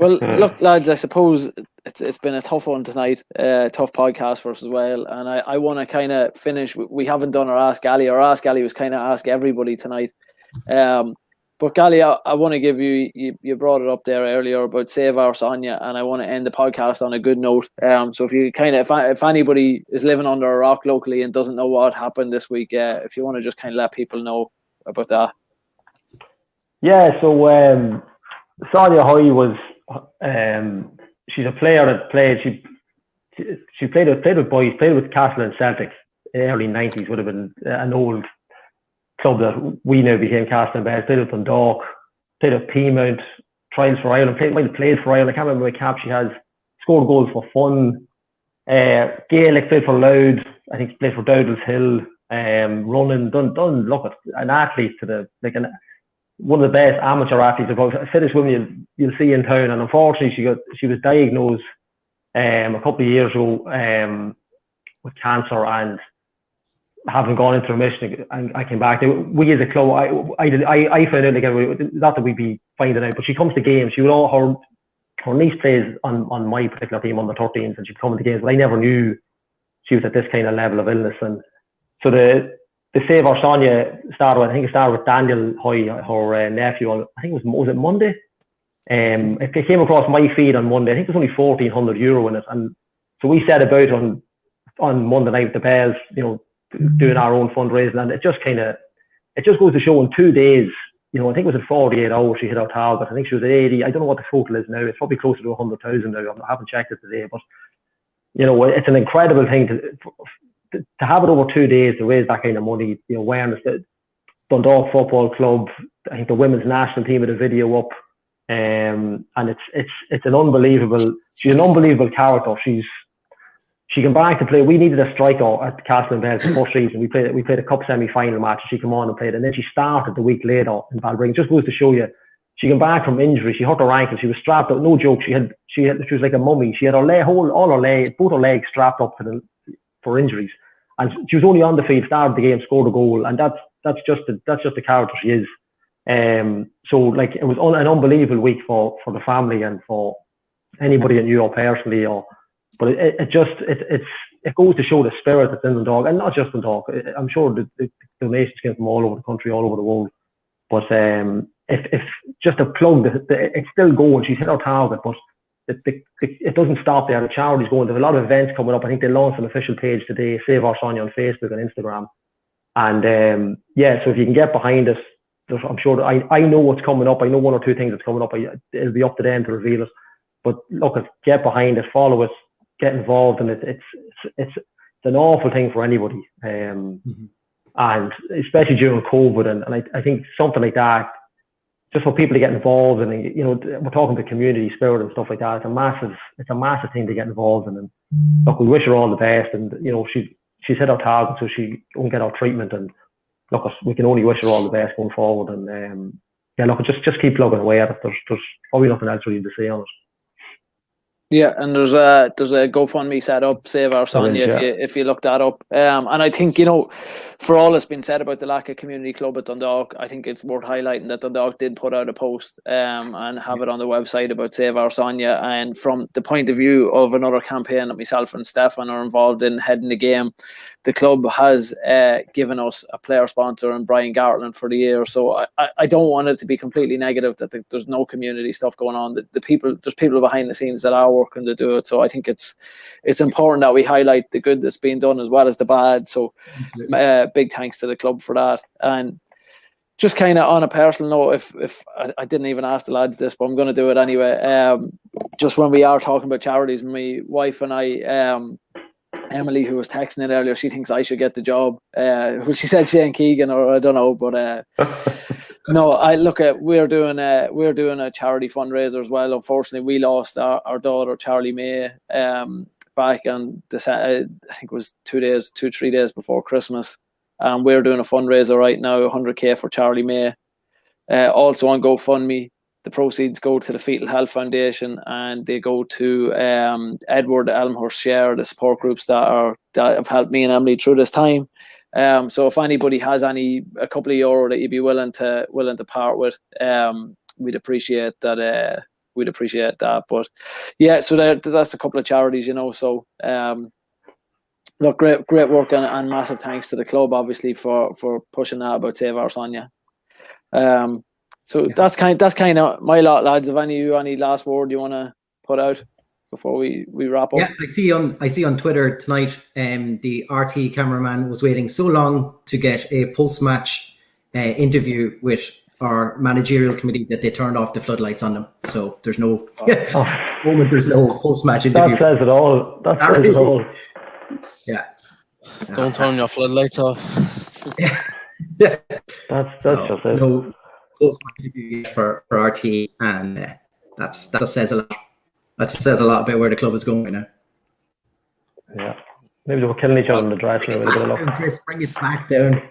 Well, look, lads, I suppose it's been a tough one tonight, tough podcast for us as well. And I want to kind of finish. We haven't done our Ask Gally. Our Ask Gally was kind of Ask Everybody tonight. But Gally, I want to give you brought it up there earlier about Save Our Sonia, and I want to end the podcast on a good note. So if you if anybody is living under a rock locally and doesn't know what happened this week, if you want to just kind of let people know about that. Yeah, so Sonia Hoy was she's a player that played. She played with boys, played with Castle and Celtic, early 90s, would have been an old club that we now became Castle and Bells. Played with Dundalk, played with Peamount, trials for Ireland, might have played for Ireland. I can't remember what cap she has. Scored goals for fun. Gaelic, played for Louth. I think played for Dowdall's Hill. Running, done. Look at an athlete to one of the best amateur athletes. About fittest women you'll see in town. And unfortunately, she was diagnosed a couple of years ago with cancer, and having gone into remission, and I came back. We as a club, I found out again, not that we'd be finding out, but she comes to games. She would her niece plays on my particular team, on the 13s, and she'd come to games, but I never knew she was at this kind of level of illness. And so the Save Our Sonia started with Daniel Hoy, her nephew. I think was it Monday? It came across my feed on Monday. I think there's only €1,400 in it, and so we set about on Monday night with the Bells, doing our own fundraising, and it just goes to show in 2 days, I think it was in 48 hours she hit our target. I think she was at 80. I don't know what the total is now. It's probably closer to 100,000 now. I haven't checked it today, but it's an incredible thing to have it over 2 days to raise that kind of money. Awareness that Dundalk Football Club, I think the women's national team had a video up, and it's an unbelievable. She's an unbelievable character. She came back to play. We needed a striker at Castle and Bells the first season. We played a cup semi-final match. She came on and played, and then she started the week later in Balbriggan. Just goes to show you, she came back from injury. She hurt her ankle. She was strapped up. No joke. She was like a mummy. She had both her legs strapped up for injuries, and she was only on the field, started the game, scored a goal, and that's just the character she is. So it was an unbelievable week for the family and for anybody that knew her personally. But it goes to show the spirit that's in Dundalk, and not just Dundalk. I'm sure the donations came from all over the country, all over the world. But if just a plug, it's still going. She's hit her target, but it doesn't stop there. The charity's going. There's a lot of events coming up. I think they launched an official page today, Save Our Sonia, on Facebook and Instagram. And so if you can get behind us, I'm sure I know what's coming up. I know 1 or 2 things that's coming up. It'll be up to them to reveal it. But look, get behind it, follow us, get involved, and it's an awful thing for anybody, and especially during COVID. And I think something like that, just for people to get involved, and we're talking to community spirit and stuff like that. It's a massive thing to get involved in. And look, we wish her all the best, and she's hit her target, so she won't get our treatment. And look, we can only wish her all the best going forward. And look, just keep plugging away at it. There's probably nothing else really to say on it. Yeah, and there's a GoFundMe set up, Save Our Sonia, if you look that up. And I think, for all that's been said about the lack of community club at Dundalk, I think it's worth highlighting that Dundalk did put out a post and have it on the website about Save Our Sonia. And from the point of view of another campaign that myself and Stefan are involved in heading the game, the club has given us a player sponsor in Brian Gartland for the year. So I don't want it to be completely negative that there's no community stuff going on. There's people behind the scenes that are working to do it. So I think it's important that we highlight the good that's being done as well as the bad. So big thanks to the club for that. And just kind of on a personal note, if I didn't even ask the lads this, but I'm going to do it anyway. Just when we are talking about charities, my wife and I, Emily, who was texting it earlier, she thinks I should get the job. She said Shane Keegan, or I don't know, but no, I look at we're doing a charity fundraiser as well. Unfortunately, we lost our daughter Charlie May back on I think it was 2-3 days before Christmas. We're doing a fundraiser right now, 100k for Charlie May. Also on GoFundMe, the proceeds go to the Fetal Health Foundation, and they go to Edward Elmhurst Share, the support groups that have helped me and Emily through this time. So if anybody has a couple of euro that you'd be willing to part with, we'd appreciate that. But yeah, so that's a couple of charities, So look, great work, and massive thanks to the club, obviously, for pushing that about Save Our Sonia. So that's kind of my lot, lads. Have any last word you want to put out before we wrap up? Yeah, I see on Twitter tonight, the RT cameraman was waiting so long to get a post-match interview with our managerial committee that they turned off the floodlights on them. So there's no moment. There's no post-match interview. That says it all. That says it all. Yeah. Don't turn your floodlights off. Yeah. That's just it. No post-match interview for RT, and that says a lot. That says a lot about where the club is going right now. Yeah. Maybe they were killing each other in the dressing room with a bit of luck. Chris, bring it back down.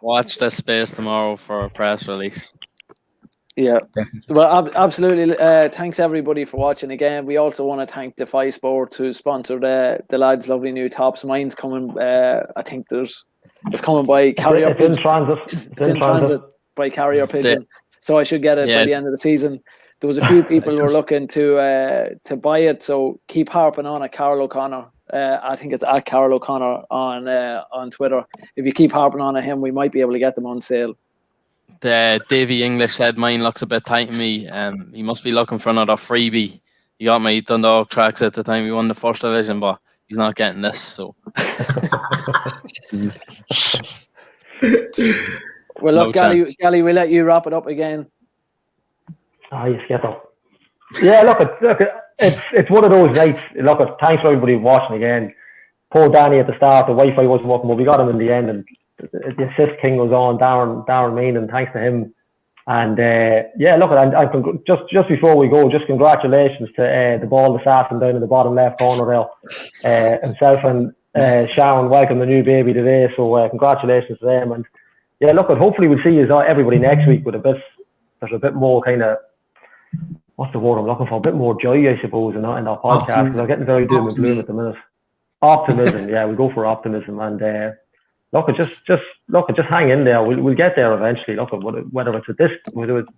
Watch this space tomorrow for a press release. Yeah, well, absolutely. Thanks everybody for watching again. We also want to thank Defy Sport who sponsored the lads' lovely new tops. Mine's coming. I think it's coming by carrier. It's in transit. It's in transit by carrier pigeon. So I should get it by the end of the season. There was a few people who were looking to buy it. So keep harping on at Carol O'Connor. I think it's at Carol O'Connor on Twitter. If you keep harping on at him, we might be able to get them on sale. Davey English said mine looks a bit tight to me. He must be looking for another freebie. He got my Dundalk tracks at the time we won the first division, but he's not getting this. So, well, look, Gally, we'll let you wrap it up again. You skipper. Yeah, look, it's one of those nights. Look, thanks for everybody watching again. Poor Danny at the start, the Wi-Fi wasn't working, but we got him in the end, and the assist king was on, Darren Meenan, thanks to him. And look, I just before we go, just congratulations to the bald assassin down in the bottom left corner there. Himself and Sharon welcome the new baby today, so congratulations to them. And yeah, look, hopefully we'll see everybody next week with there's a bit more kind of, what's the word I'm looking for? A bit more joy, I suppose, in our podcast, because they're getting very doom and gloom at the minute. Optimism, yeah, we go for optimism. And just hang in there. We'll get there eventually. Look, whether it's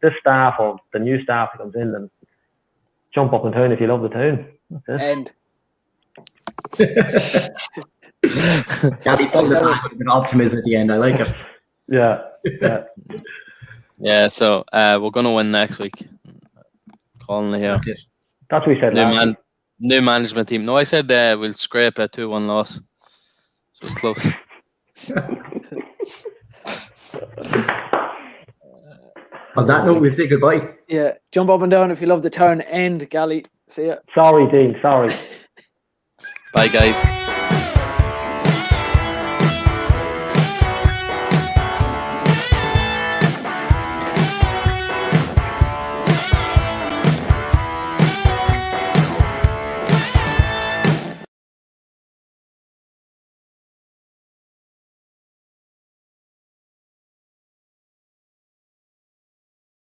this staff or the new staff that comes in, then jump up in town if you love the town. That's it. Gabby pulls it back with an optimism at the end. I like it. Yeah. Yeah. So we're gonna win next week. Calling it here. That's what we said. New management team. No, I said we'll scrape a 2-1 loss. So it's close. On that note, we'll say goodbye. Yeah, jump up and down if you love the town. End, Gally. See ya. Sorry, Dean. Sorry. Bye, guys.